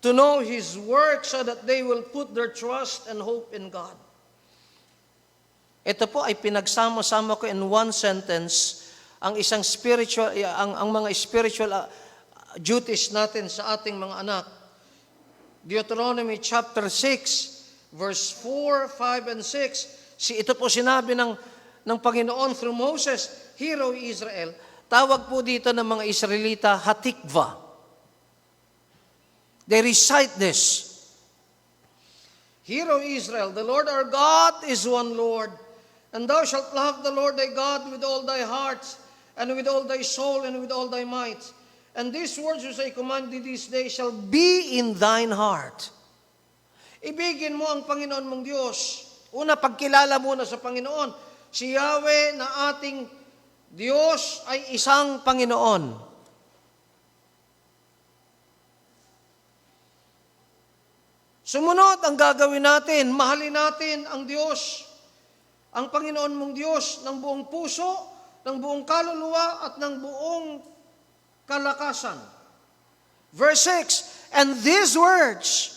To know His work so that they will put their trust and hope in God. Ito po ay pinagsama-sama ko in one sentence ang isang spiritual, ang mga spiritual duties natin sa ating mga anak. Deuteronomy chapter 6, verse 4, 5, and 6. Ito po sinabi ng Panginoon through Moses, Hear, O Israel. Tawag po dito ng mga Israelita, Hatikva. They recite this. Hear, O Israel, the Lord our God is one Lord, and thou shalt love the Lord thy God with all thy heart, and with all thy soul, and with all thy might. And these words which I command thee this day shall be in thine heart. Ibigin mo ang Panginoon mong Diyos. Una, pagkilala muna sa Panginoon. Si Yahweh na ating Diyos ay isang Panginoon. Sumunod ang gagawin natin. Mahalin natin ang Diyos. Ang Panginoon mong Diyos ng buong puso, ng buong kaluluwa at ng buong kalakasan. Verse 6, And these words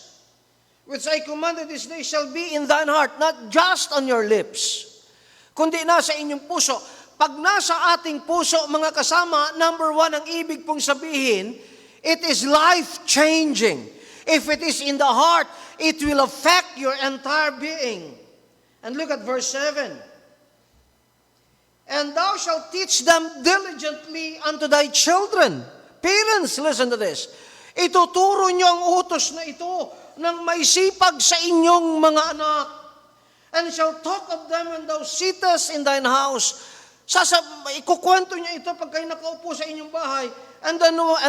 which I commanded this day shall be in thine heart, not just on your lips, kundi nasa inyong puso. Pag nasa ating puso, mga kasama, number one, ang ibig pong sabihin, it is life-changing. If it is in the heart, it will affect your entire being. And look at verse 7. And thou shalt teach them diligently unto thy children. Parents, listen to this. Ituturo nyo ang utos na ito ng may sipag sa inyong mga anak. And shall talk of them when thou sittest in thine house. Ikukwento niya ito pag kayo nakaupo sa inyong bahay. And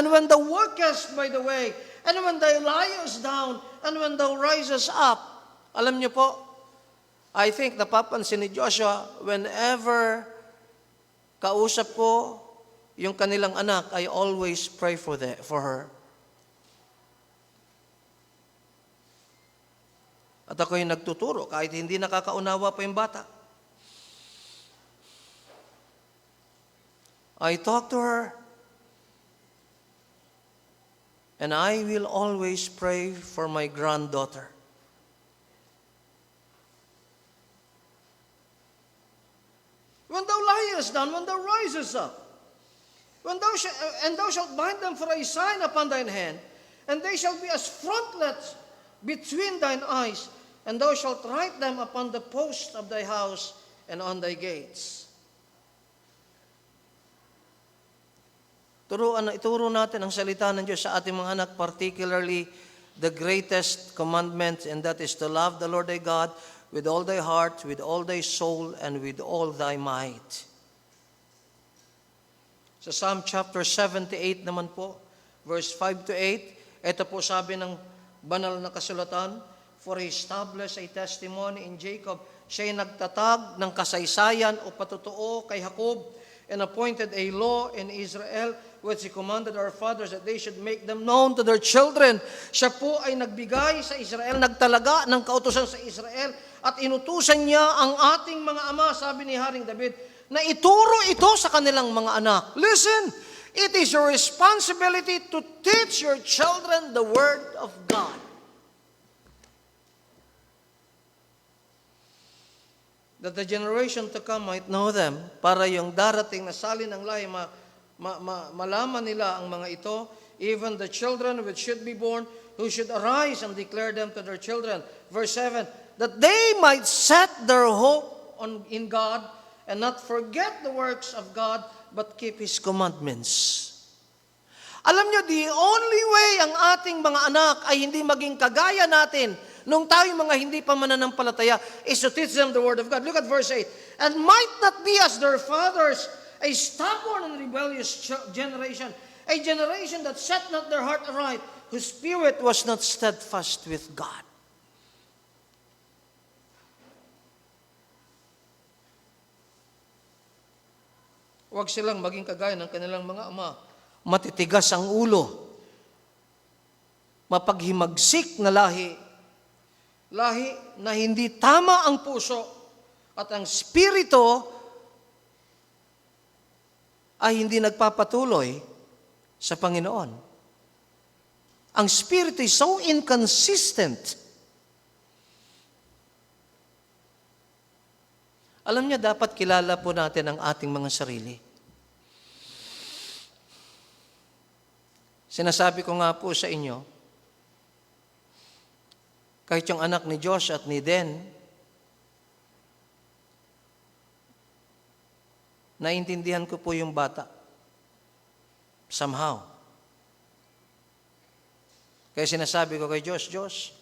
when thou workest by the way, and when thou liest down, and when thou risest up. Alam niyo po, I think napapansin ni Joshua, whenever kausap ko yung kanilang anak, I always pray for her. At ako yung nagtuturo kahit hindi nakakaunawa pa yung bata. I talk to her, and I will always pray for my granddaughter. When thou liest down, when thou risest up, and thou shalt bind them for a sign upon thine hand, and they shall be as frontlets between thine eyes, and thou shalt write them upon the posts of thy house and on thy gates. Ituro natin ang salita ng Diyos sa ating mga anak, particularly the greatest commandment, and that is to love the Lord thy God with all thy heart, with all thy soul, and with all thy might. Sa Psalm chapter 78 naman po, verse 5 to 8, ito po sabi ng banal na kasulatan, For he established a testimony in Jacob. Siya'y nagtatag ng kasaysayan o patutuo kay Jacob, and appointed a law in Israel, which he commanded our fathers that they should make them known to their children. Siya po ay nagbigay sa Israel, nagtalaga ng kautusan sa Israel, at inutusan niya ang ating mga ama, sabi ni Haring David, na ituro ito sa kanilang mga anak. Listen, it is your responsibility to teach your children the Word of God. That the generation to come might know them, para yung darating na salin ng lahi, malaman nila ang mga ito, even the children which should be born, who should arise and declare them to their children. Verse 7, that they might set their hope in God, and not forget the works of God, but keep His commandments. Alam nyo, the only way ang ating mga anak ay hindi maging kagaya natin nung tayo mga hindi pa mananampalataya is to teach them the Word of God. Look at verse 8. And might not be as their fathers, a stubborn and rebellious generation, a generation that set not their heart aright, whose spirit was not steadfast with God. Huwag silang maging kagaya ng kanilang mga ama. Matitigas ang ulo, mapaghimagsik na lahi, Lahi na hindi tama ang puso at ang spirito ay hindi nagpapatuloy sa Panginoon. Ang spirito is so inconsistent. Alam niyo, dapat kilala po natin ang ating mga sarili. Sinasabi ko nga po sa inyo, kahit yung anak ni Josh at ni Den, naintindihan ko po yung bata. Somehow. Kaya sinasabi ko kay Josh,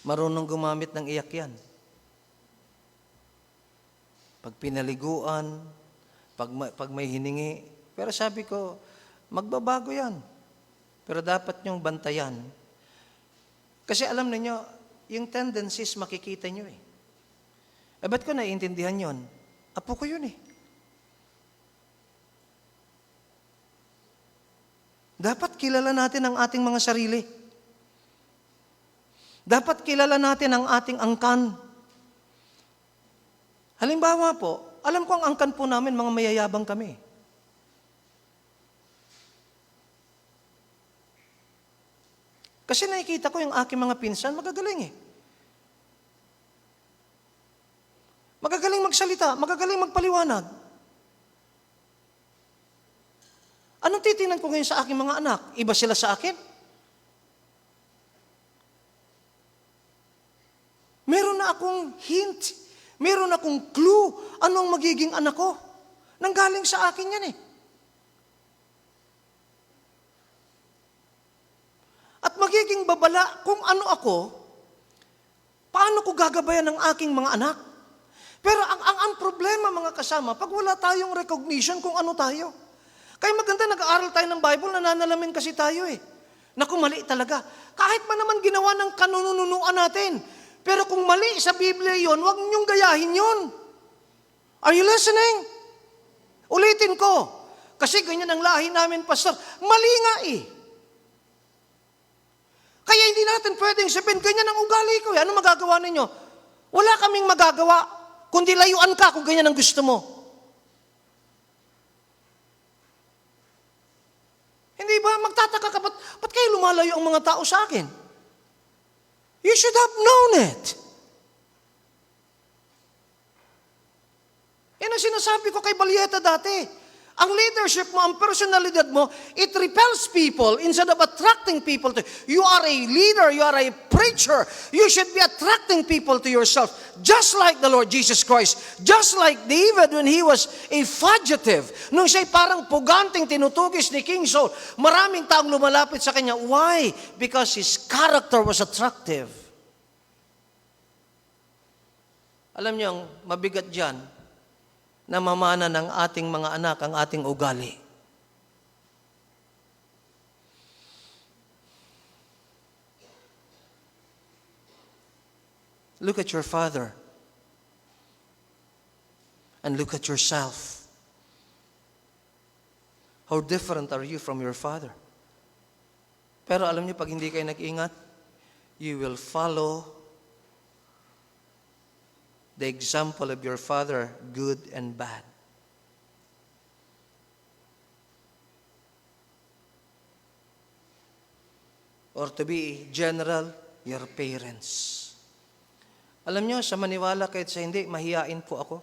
marunong gumamit ng iyak yan. Pag pinaliguan, pag may hiningi. Pero sabi ko, magbabago yan. Pero dapat niyong bantayan. Kasi alam niyo, yung tendencies makikita niyo eh. Ba't ko naiintindihan yon? Apo ko yun eh. Dapat kilala natin ang ating mga sarili. Dapat kilala natin ang ating angkan. Halimbawa po, alam ko ang angkan po namin, mga mayayabang kami. Kasi nakikita ko yung aking mga pinsan, magagaling eh. Magagaling magsalita, magagaling magpaliwanag. Anong titingnan ko ngayon sa aking mga anak? Iba sila sa akin? Meron na akong hint, meron na akong clue anong magiging anak ko. Nanggaling sa akin yan eh. At magiging babala kung ano ako, paano ko gagabayan ng aking mga anak. Pero ang problema mga kasama, pag wala tayong recognition kung ano tayo. Kaya maganda nag-aaral tayo ng Bible, nananalamin kasi tayo eh. Naku, mali talaga. Kahit man naman ginawa ng kanununuan natin, pero kung mali sa Biblia yon, huwag niyong gayahin yon. Are you listening? Ulitin ko. Kasi ganyan ang lahi namin, Pastor. Mali nga eh. Kaya hindi natin pwedeng sabihin, ganyan ang ugali ko. Ano magagawa ninyo? Wala kaming magagawa, kundi layuan ka kung ganyan ang gusto mo. Hindi ba? Magtataka ka, ba't kayo lumalayo ang mga tao sa akin? You should have known it. Yan ang sinasabi ko kay Balieta dati. Ang leadership mo, ang personalidad mo, it repels people instead of attracting people to you. You are a leader, you are a preacher. You should be attracting people to yourself. Just like the Lord Jesus Christ. Just like David when he was a fugitive. Nung siya'y parang puganting tinutugis ni King Saul, maraming taong lumalapit sa kanya. Why? Because his character was attractive. Alam niyo, ang mabigat dyan, na mamana ng ating mga anak ang ating ugali. Look at your father and look at yourself. How different are you from your father? Pero alam niyo, pag hindi kayo nag-ingat, you will follow the example of your father, good and bad. Or to be general, your parents. Alam nyo, sa maniwala kahit sa hindi, mahiyain po ako.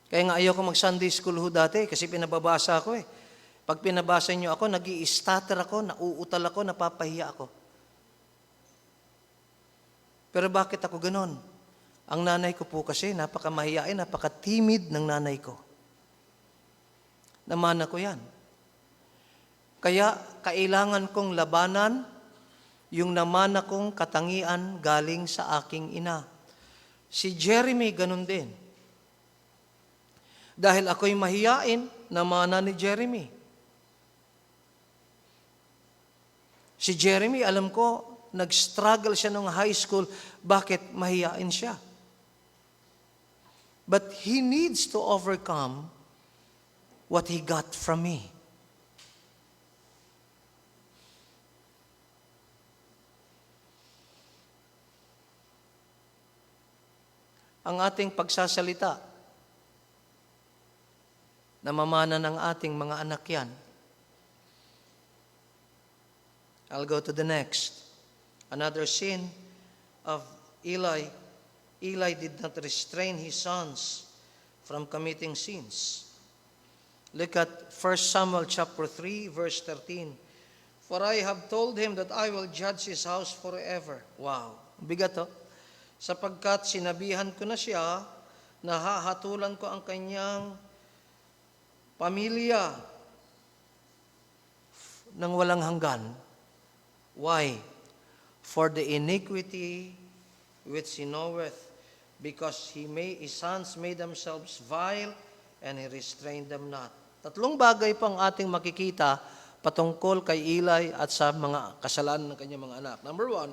Kaya nga ayaw ko mag-Sunday school ho dati kasi pinababasa ako eh. Pag pinabasa nyo ako, nag-i-stutter ako, nauutal ako, napapahiya ako. Pero bakit ako ganon? Ang nanay ko po kasi, napakamahiyain, napaka-timid ng nanay ko. Namana ko yan. Kaya, kailangan kong labanan yung namana kong katangian galing sa aking ina. Si Jeremy, ganun din. Dahil ako'y mahiyain, namana ni Jeremy. Si Jeremy, alam ko, nag-struggle siya nung high school. Bakit mahiyain siya? But he needs to overcome what he got from me. ang ating pagsasalita. Namamana ng ating mga anak yan. I'll go to the next. Another sin of Eli. Eli did not restrain his sons from committing sins. Look at 1 Samuel chapter 3, verse 13. For I have told him that I will judge his house forever. Wow. Bigat to. Sapagkat sinabihan ko na siya na hahatulan ko ang kanyang pamilya ng walang hanggan. Why? For the iniquity which he knoweth, because his sons made themselves vile, and he restrained them not. Tatlong bagay pang ating makikita patungkol kay Eli at sa mga kasalanan ng kanyang mga anak. Number one,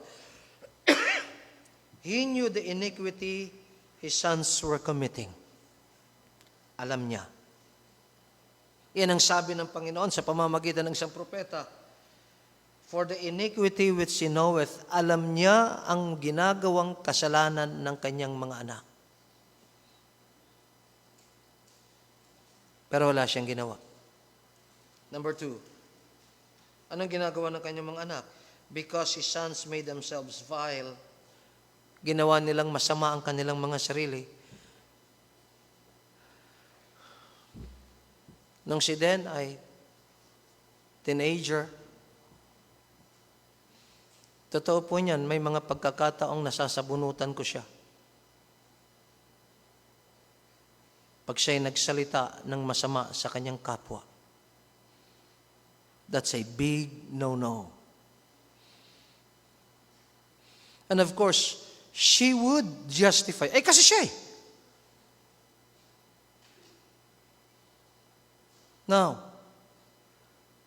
he knew the iniquity his sons were committing. Alam niya. Yan ang sabi ng Panginoon sa pamamagitan ng isang propeta. For the iniquity which he knoweth, alam niya ang ginagawang kasalanan ng kanyang mga anak. Pero wala siyang ginawa. Number two, anong ginagawa ng kanyang mga anak? Because his sons made themselves vile. Ginawa nilang masama ang kanilang mga sarili. Nung si Den ay teenager, totoo po niyan, may mga pagkakataong nasasabunutan ko siya. Pag siya'y nagsalita ng masama sa kanyang kapwa. That's a big no-no. And of course, she would justify. Kasi siya eh. Now,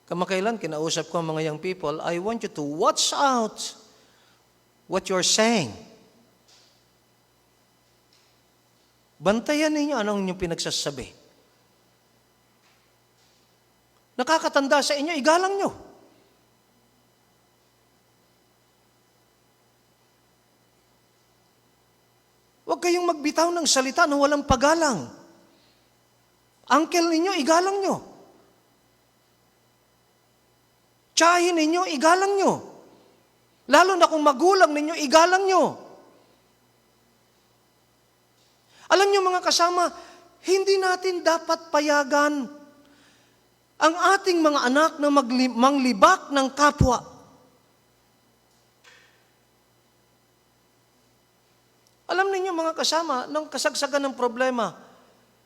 kamakailan kinausap ko ang mga young people, I want you to watch out what you're saying. Bantayan ninyo anong inyong pinagsasabi. Nakakatanda sa inyo, igalang nyo. Huwag kayong magbitaw ng salita na walang pagalang. Uncle ninyo, igalang nyo. Tiyahin ninyo, igalang nyo. Lalo na kung magulang ninyo, igalang nyo. Alam nyo mga kasama, hindi natin dapat payagan ang ating mga anak na manglibak ng kapwa. Alam niyo mga kasama, nung kasagsagan ng problema,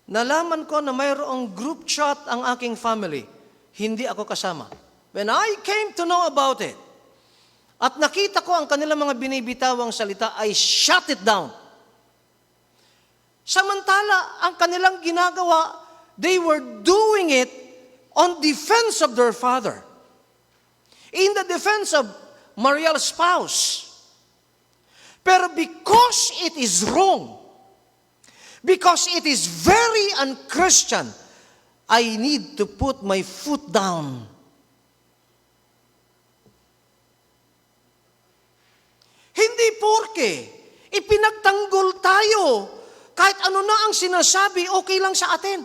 nalaman ko na mayroong group chat ang aking family. Hindi ako kasama. When I came to know about it, at nakita ko ang kanilang mga binibitawang salita, I shut it down. Samantala, ang kanilang ginagawa, they were doing it on defense of their father. In the defense of Mariel's spouse. Pero because it is wrong, because it is very un-Christian, I need to put my foot down. Hindi porke ipinagtanggol tayo, kahit ano na ang sinasabi, okay lang sa atin.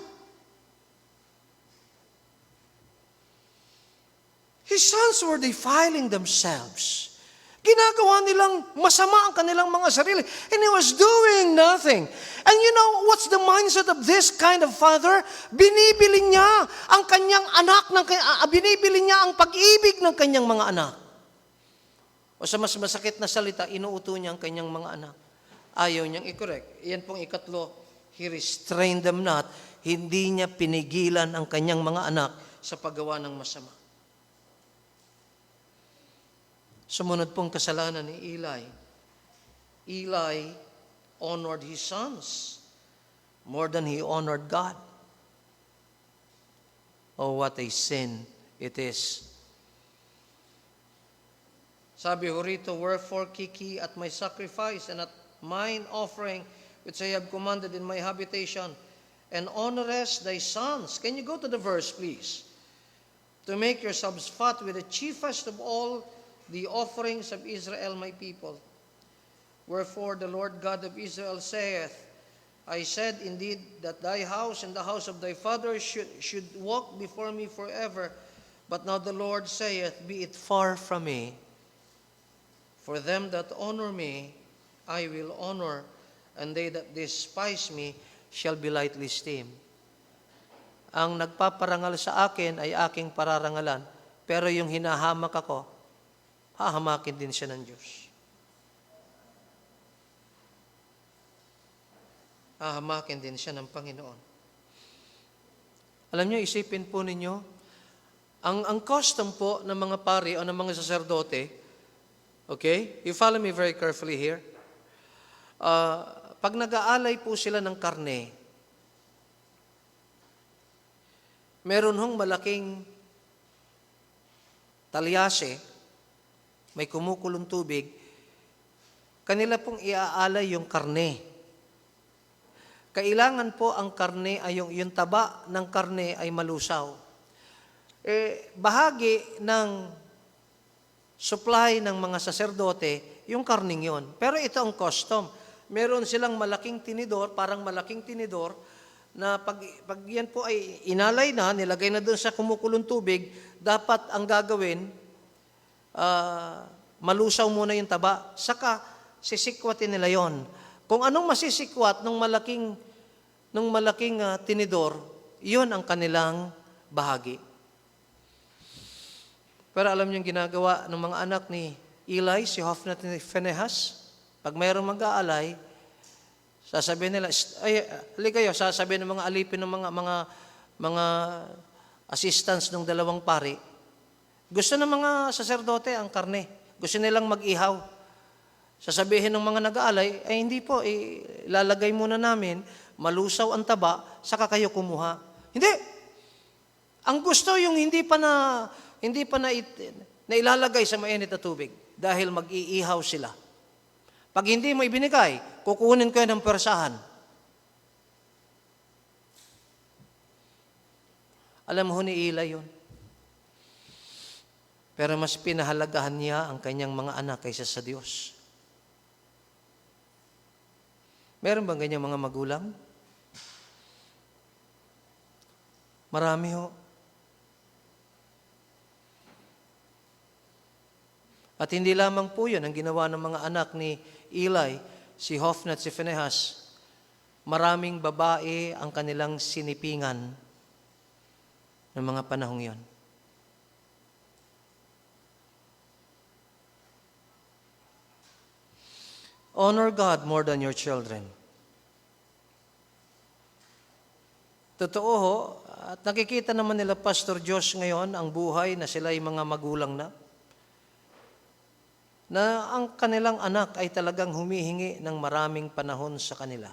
His sons were defiling themselves. Ginagawa nilang masama ang kanilang mga sarili. And he was doing nothing. And you know, what's the mindset of this kind of father? Binibili niya ang kanyang anak, binibili niya ang pag-ibig ng kanyang mga anak. O sa mas masakit na salita, inuuto niya ang kanyang mga anak. Ayaw niyang i-correct. Iyan pong ikatlo, he restrained them not. Hindi niya pinigilan ang kanyang mga anak sa paggawa ng masama. Sumunod pong kasalanan ni Eli. Eli honored his sons more than he honored God. Oh, what a sin it is. Sabi ho rito, wherefore kiki at my sacrifice and at mine offering which I have commanded in my habitation, and honorest thy sons. Can you go to the verse, please? To make yourselves fat with the chiefest of all the offerings of Israel, my people. Wherefore the Lord God of Israel saith, I said indeed that thy house and the house of thy father should walk before me forever. But now the Lord saith, be it far from me. For them that honor me, I will honor, and they that despise me shall be lightly esteemed. Ang nagpaparangal sa akin ay aking pararangalan, pero yung hinahamak ako, hahamakin din siya ng Diyos. Hahamakin din siya ng Panginoon. Alam niyo, isipin po ninyo, ang custom po ng mga pari o ng mga saserdote, okay? You follow me very carefully here. Pag nag-aalay po sila ng karne, meron hong malaking talyase, may kumukulong tubig, kanila pong iaalay yung karne. Kailangan po ang karne ay yung taba ng karne ay malusaw. Bahagi ng supply ng mga saserdote, yung karning yon. Pero ito ang custom. Meron silang malaking tinidor, parang malaking tinidor, na pag yan po ay inalay na, nilagay na doon sa kumukulong tubig, dapat ang gagawin, malusaw muna yung taba, saka sisikwatin nila yon. Kung anong masisikwat ng malaking tinidor, yun ang kanilang bahagi. Pero alam niyo yung ginagawa ng mga anak ni Eli, si Hophni at Phinehas, pag mayroong mag-aalay, sasabihin nila, kayo, sasabihin ng mga alipin ng mga assistants ng dalawang pari, gusto ng mga saserdote ang karne. Gusto nilang mag-ihaw. Sasabihin ng mga nag-aalay, ay hindi po, ilalagay muna namin, malusaw ang taba, saka kayo kumuha. Hindi. Ang gusto yung hindi pa na ilalagay sa mainit na tubig dahil mag-iihaw sila. Pag hindi mo ibinigay, kukunin ko yan ng persahan. Alam mo ni Eli yun. Pero mas pinahalagahan niya ang kanyang mga anak kaysa sa Diyos. Meron bang ganyan mga magulang? Marami ho. At hindi lamang po yun ang ginawa ng mga anak ni Eli, si Hophni at si Phinehas. Maraming babae ang kanilang sinipingan ng mga panahong yon. Honor God more than your children. Totoo ho, at nakikita naman nila Pastor Josh ngayon ang buhay na sila ay mga magulang na ang kanilang anak ay talagang humihingi ng maraming panahon sa kanila.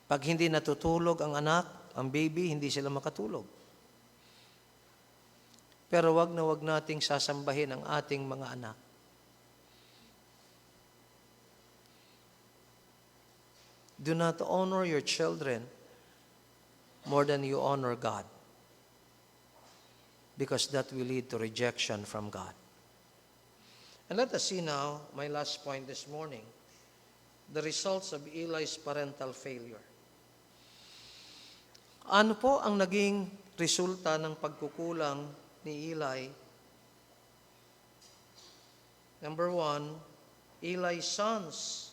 Pag hindi natutulog ang anak, ang baby, hindi sila makatulog. Pero wag na wag nating sasambahin ang ating mga anak. Do not honor your children more than you honor God, because that will lead to rejection from God. And let us see now, my last point this morning, the results of Eli's parental failure. Ano po ang naging resulta ng pagkukulang ni Eli? Number 1, Eli's sons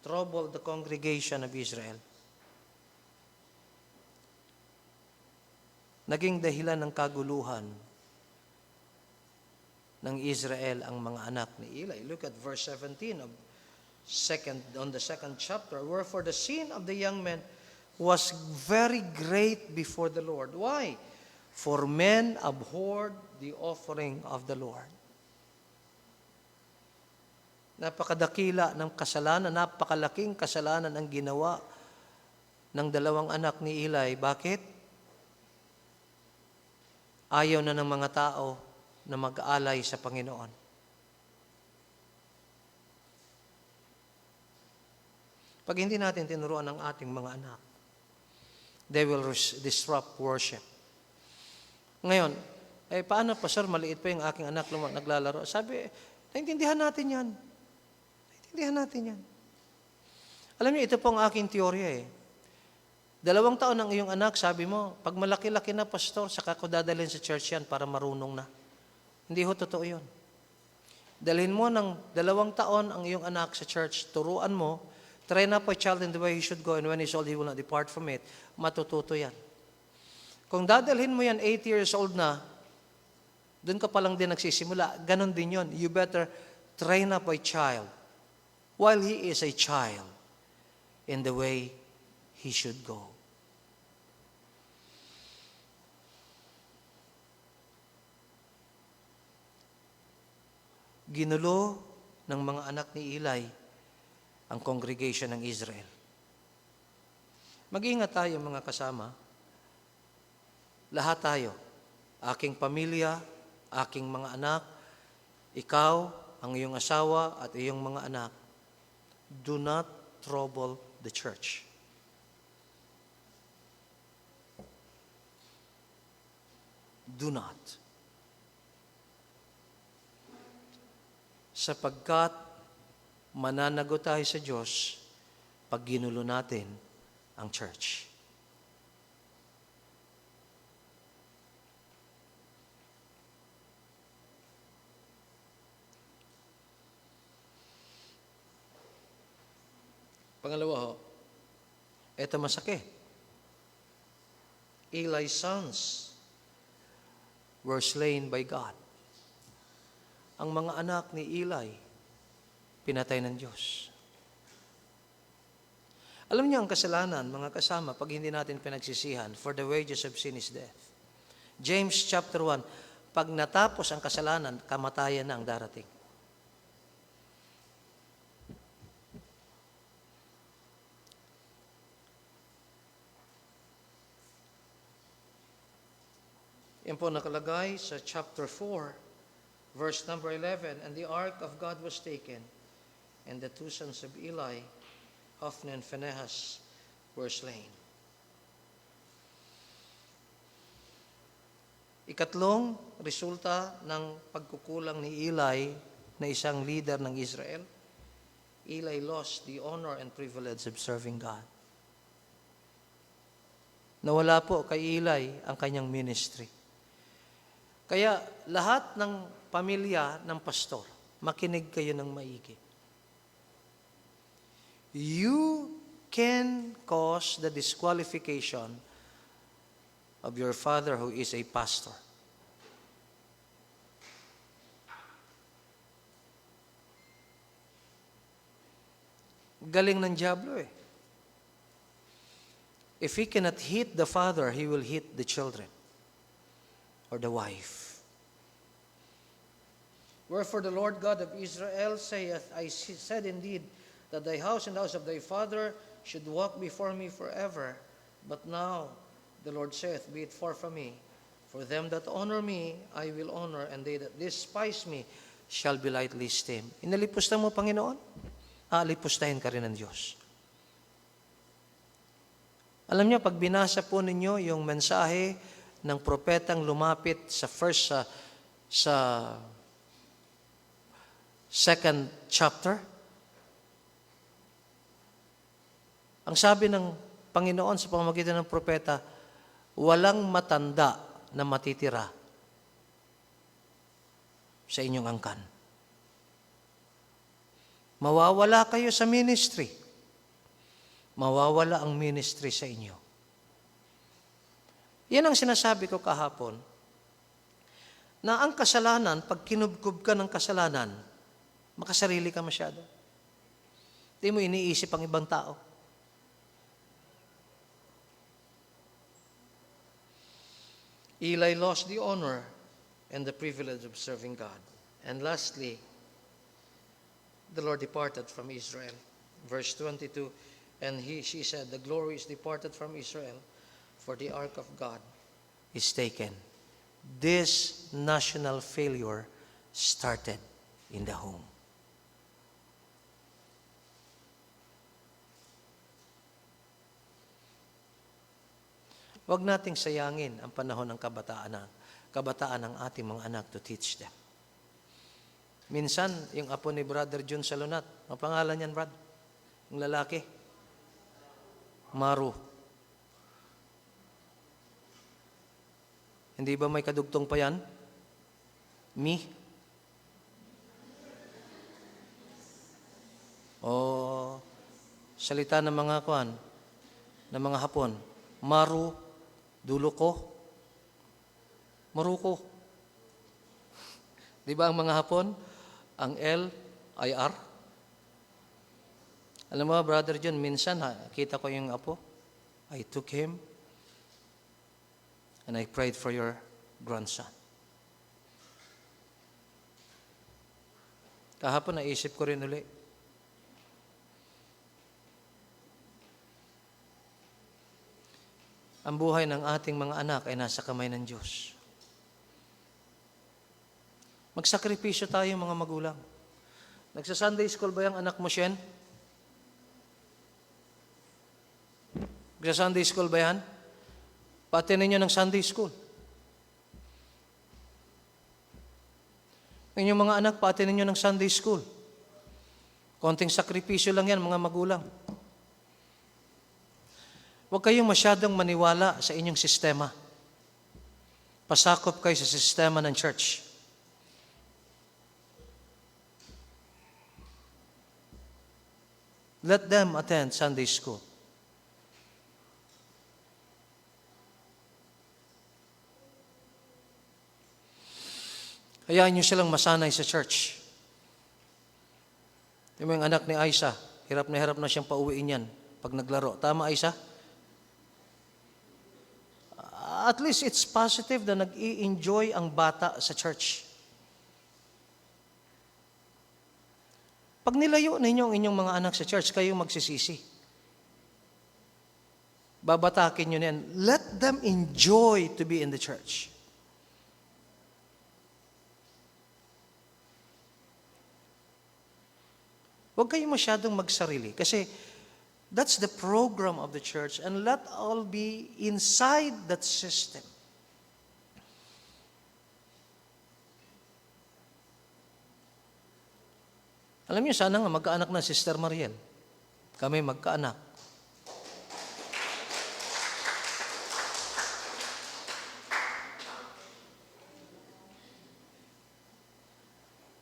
troubled the congregation of Israel. Naging dahilan ng kaguluhan ng Israel ang mga anak ni Eli. Look at verse 17 on the second chapter. Wherefore the sin of the young men was very great before the Lord. Why? For men abhorred the offering of the Lord. Napakadakila ng kasalanan, napakalaking kasalanan ang ginawa ng dalawang anak ni Eli. Bakit? Ayaw na ng mga tao na mag-aalay sa Panginoon. Pag hindi natin tinuruan ang ating mga anak, they will disrupt worship. Ngayon, paano pa sir, maliit pa yung aking anak naglalaro. Sabi, naintindihan natin yan. Intindihan natin yan. Alam niyo, ito po ang aking teorya eh. 2 taon ang iyong anak, sabi mo, pag malaki-laki na, pastor, saka ko dadalhin sa church yan para marunong na. Hindi ho totoo yun. Dalhin mo ng 2 taon ang iyong anak sa church, turuan mo, train up a child in the way he should go, and when he's old, he will not depart from it. Matututo yan. Kung dadalhin mo yan 8 years old na, doon ka pa lang din nagsisimula, ganon din yon. You better train up a child while he is a child in the way he should go. Ginulo ng mga anak ni Eli ang congregation ng Israel. Mag-ingat tayo mga kasama. Lahat tayo, aking pamilya, aking mga anak, ikaw, ang iyong asawa at iyong mga anak, do not trouble the church. Do not. Sapagkat mananagot tayo sa Diyos pag ginulo natin ang church. Pangalawa ho, eto masakit. Eli's sons were slain by God. Ang mga anak ni Eli, pinatay ng Diyos. Alam niyo ang kasalanan, mga kasama, pag hindi natin pinagsisihan, for the wages of sin is death. James chapter 1, pag natapos ang kasalanan, kamatayan na ang darating. Yan po nakalagay sa chapter 4, verse number 11, and the ark of God was taken, and the 2 sons of Eli, Hophni and Phinehas, were slain. Ikatlong resulta ng pagkukulang ni Eli na isang leader ng Israel, Eli lost the honor and privilege of serving God. Nawala po kay Eli ang kanyang ministry. Kaya lahat ng pamilya ng pastor, makinig kayo ng maigi. You can cause the disqualification of your father who is a pastor. Galing ng diablo eh. If he cannot hit the father, he will hit the children or the wife. Wherefore the Lord God of Israel saith, I said indeed that thy house and the house of thy father should walk before me forever. But now the Lord saith, be it far from me. For them that honor me, I will honor, and they that despise me shall be lightly esteemed. Inalipusta mo, Panginoon? Aalipustahin ka rin ng Diyos. Alam niyo, pag binasa po ninyo yung mensahe ng propetang lumapit sa second chapter, ang sabi ng Panginoon sa pamamagitan ng propeta, walang matanda na matitira sa inyong angkan. Mawawala kayo sa ministry. Mawawala ang ministry sa inyo. Yan ang sinasabi ko kahapon, na ang kasalanan, pag kinubkob ka ng kasalanan, makasarili ka masyado. Hindi mo iniisip ang ibang tao. Eli lost the honor and the privilege of serving God. And lastly, the Lord departed from Israel. Verse 22, and she said, the glory is departed from Israel, for the ark of God is taken. This national failure started in the home. Huwag nating sayangin ang panahon ng kabataan ng ating mga anak to teach them.
Minsan, yung apo ni Brother John Salonat, ang pangalan niyan, Brad? Yung lalaki. Maru. Hindi ba may kadugtong pa yan? Mi? O salita ng mga kuan, ng mga Hapon. Maru, dulo ko. Maruko. Di ba ang mga Hapon? Ang L ay R. Alam mo, Brother John, minsan kita ko yung apo. I took him and I prayed for your grandson. Kahapon naisip ko rin uli. Ang buhay ng ating mga anak ay nasa kamay ng Diyos. Magsakripisyo tayo mga magulang. Nagsa-Sunday school ba yung anak mo, Shen? Nagsa-Sunday school ba yan? Paatinin ninyo ng Sunday school. Inyong mga anak, paatinin ninyo ng Sunday school. Konting sakripisyo lang yan, mga magulang. Huwag kayong masyadong maniwala sa inyong sistema. Pasakop kayo sa sistema ng church. Let them attend Sunday school. Hayaan niyo silang masanay sa church. Yung mga anak ni Aisa, hirap na siyang pauwiin yan pag naglaro. Tama, Aisa? At least it's positive na nag-i-enjoy ang bata sa church. Pag nilayo ninyo ang inyong mga anak sa church, kayo magsisisi. Babatakin nyo na yan. Let them enjoy to be in the church. Huwag kayong masyadong magsarili kasi that's the program of the church and let all be inside that system. Alam niyo, sana nga magkaanak na Sister Mariel. Kami magkaanak.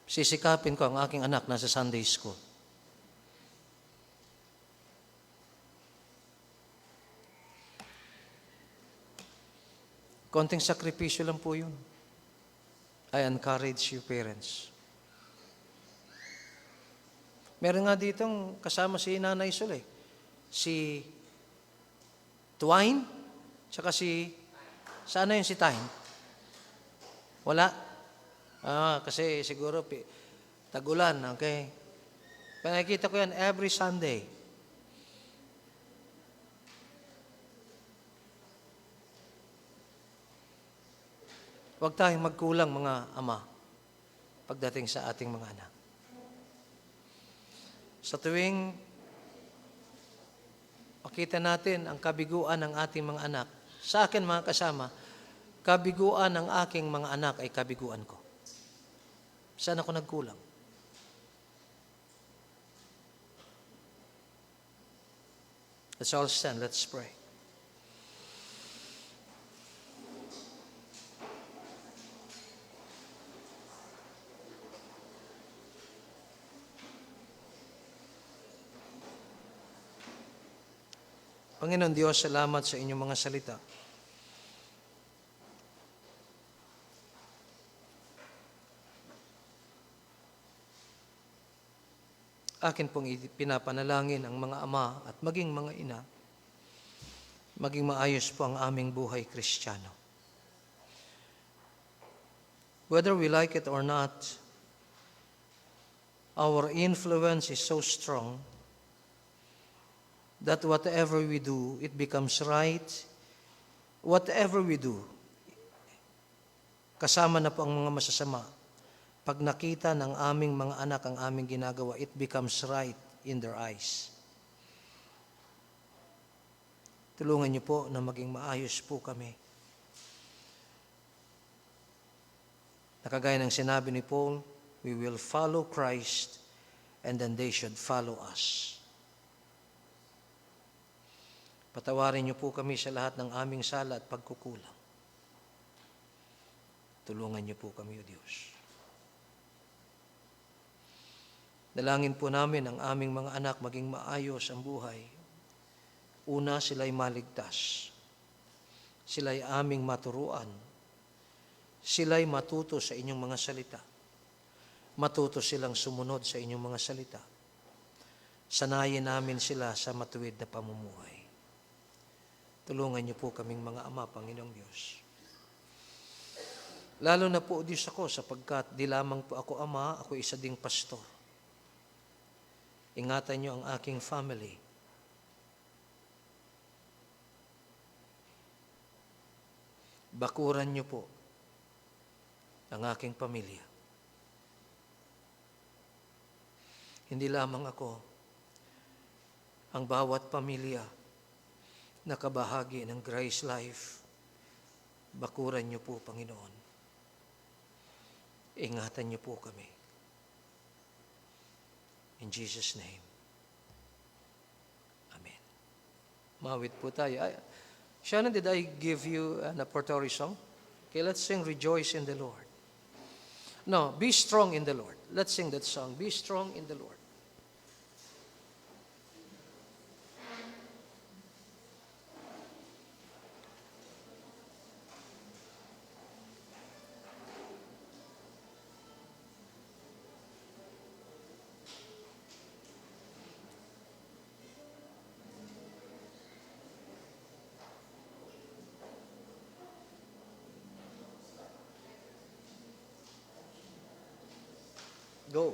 Sisikapin ko ang aking anak na sa Sunday school. Konting sakripisyo lang po yun. I encourage you parents. Meron nga ditong kasama si Nanay Sule. Si Twine, tsaka sana yung si Tyne? Wala? Kasi siguro tagulan, okay? Nakikita ko yan every Sunday. Huwag tayong magkulang mga ama pagdating sa ating mga anak. Sa tuwing makita natin ang kabiguan ng ating mga anak, sa akin mga kasama, kabiguan ng aking mga anak ay kabiguan ko. Saan ako nagkulang? Let's all stand, let's pray. Panginoon Diyos, salamat sa inyong mga salita. Akin pong pinapanalangin ang mga ama at maging mga ina, maging maayos po ang aming buhay Kristiyano. Whether we like it or not, our influence is so strong that whatever we do, it becomes right. Whatever we do, kasama na po ang mga masasama. Pag nakita ng aming mga anak ang aming ginagawa, it becomes right in their eyes. Tulungan niyo po na maging maayos po kami. Nakagaya ng sinabi ni Paul,
we will follow Christ, and then they should follow us. Patawarin niyo po kami sa lahat ng aming sala at pagkukulang. Tulungan niyo po kami, O Diyos. Dalangin po namin ang aming mga anak maging maayos ang buhay. Una, sila'y maligtas. Sila'y aming maturuan. Sila'y matuto sa inyong mga salita. Matuto silang sumunod sa inyong mga salita. Sanayin namin sila sa matuwid na pamumuhay. Tulungan niyo po kaming mga ama, Panginoong Diyos. Lalo na po, Diyos, ako, sapagkat di lamang po ako ama, ako isa ding pastor. Ingatan niyo ang aking family. Bakuran niyo po ang aking pamilya. Hindi lamang ako, ang bawat pamilya na kabahagi ng Grace Life, bakuran niyo po, Panginoon. Ingatan niyo po kami. In Jesus' name. Amen. Mawit po tayo. Shannon, did I give you an apostolic song? Okay, let's sing Rejoice in the Lord. No, Be Strong in the Lord. Let's sing that song. Be strong in the Lord. Go.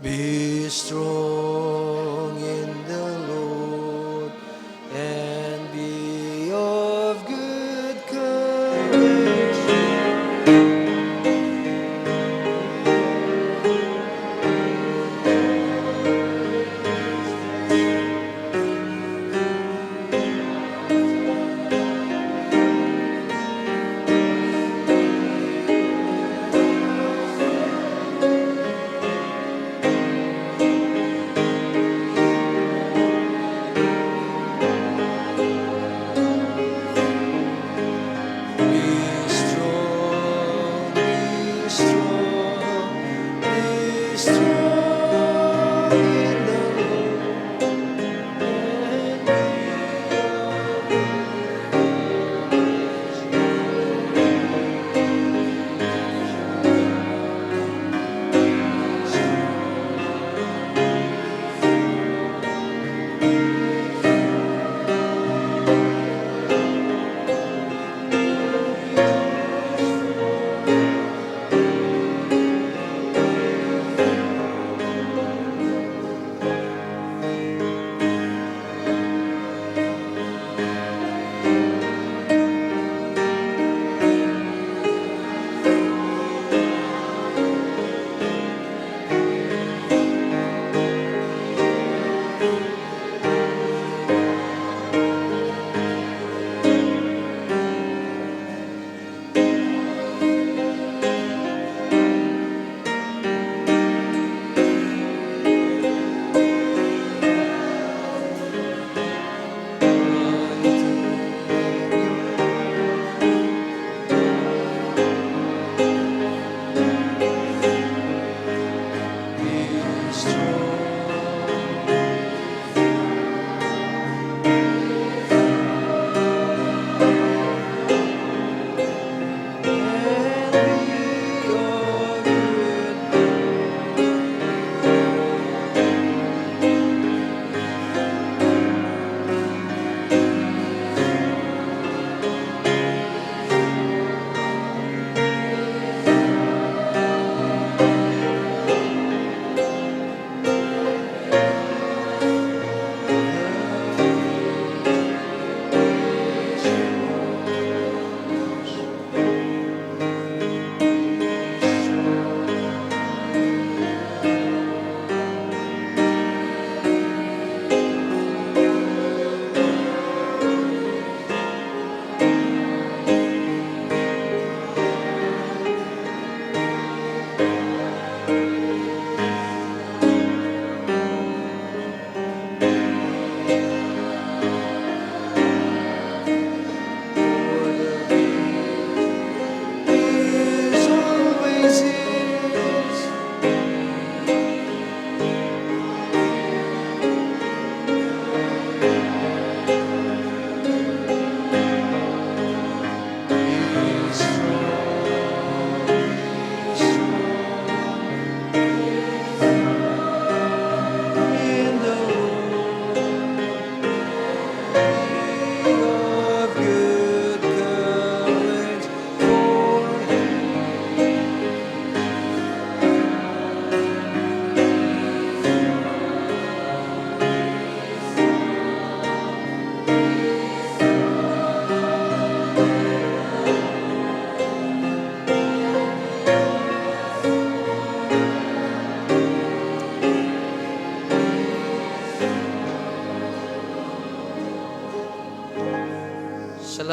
Be strong in the Lord and be of good courage.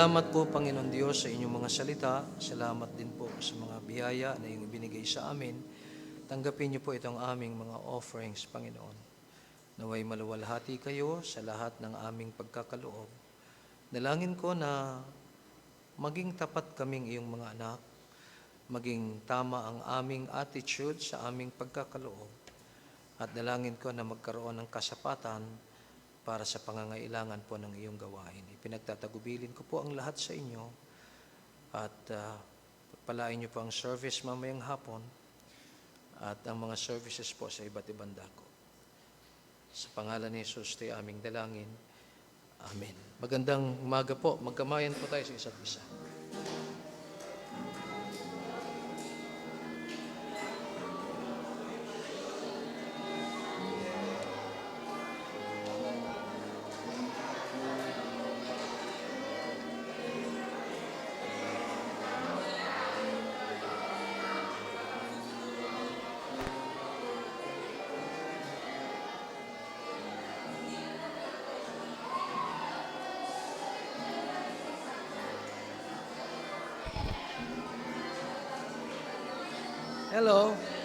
Salamat po, Panginoon Diyos, sa inyong mga salita. Salamat din po sa mga biyaya na iyong ibinigay sa amin. Tanggapin niyo po itong aming mga offerings, Panginoon. Naway maluwalhati kayo sa lahat ng aming pagkakaloob. Dalangin ko na maging tapat kaming iyong mga anak, maging tama ang aming attitude sa aming pagkakaloob, at dalangin ko na magkaroon ng kasapatan para sa pangangailangan po ng iyong gawain. Ipinagtatagubilin ko po ang lahat sa inyo at pagpalain niyo po ang service mamayang hapon at ang mga services po sa iba't ibang dako. Sa pangalan ni Jesus, tayo aming dalangin. Amen. Magandang umaga po. Magkamayan po tayo sa isa't isa. Hello.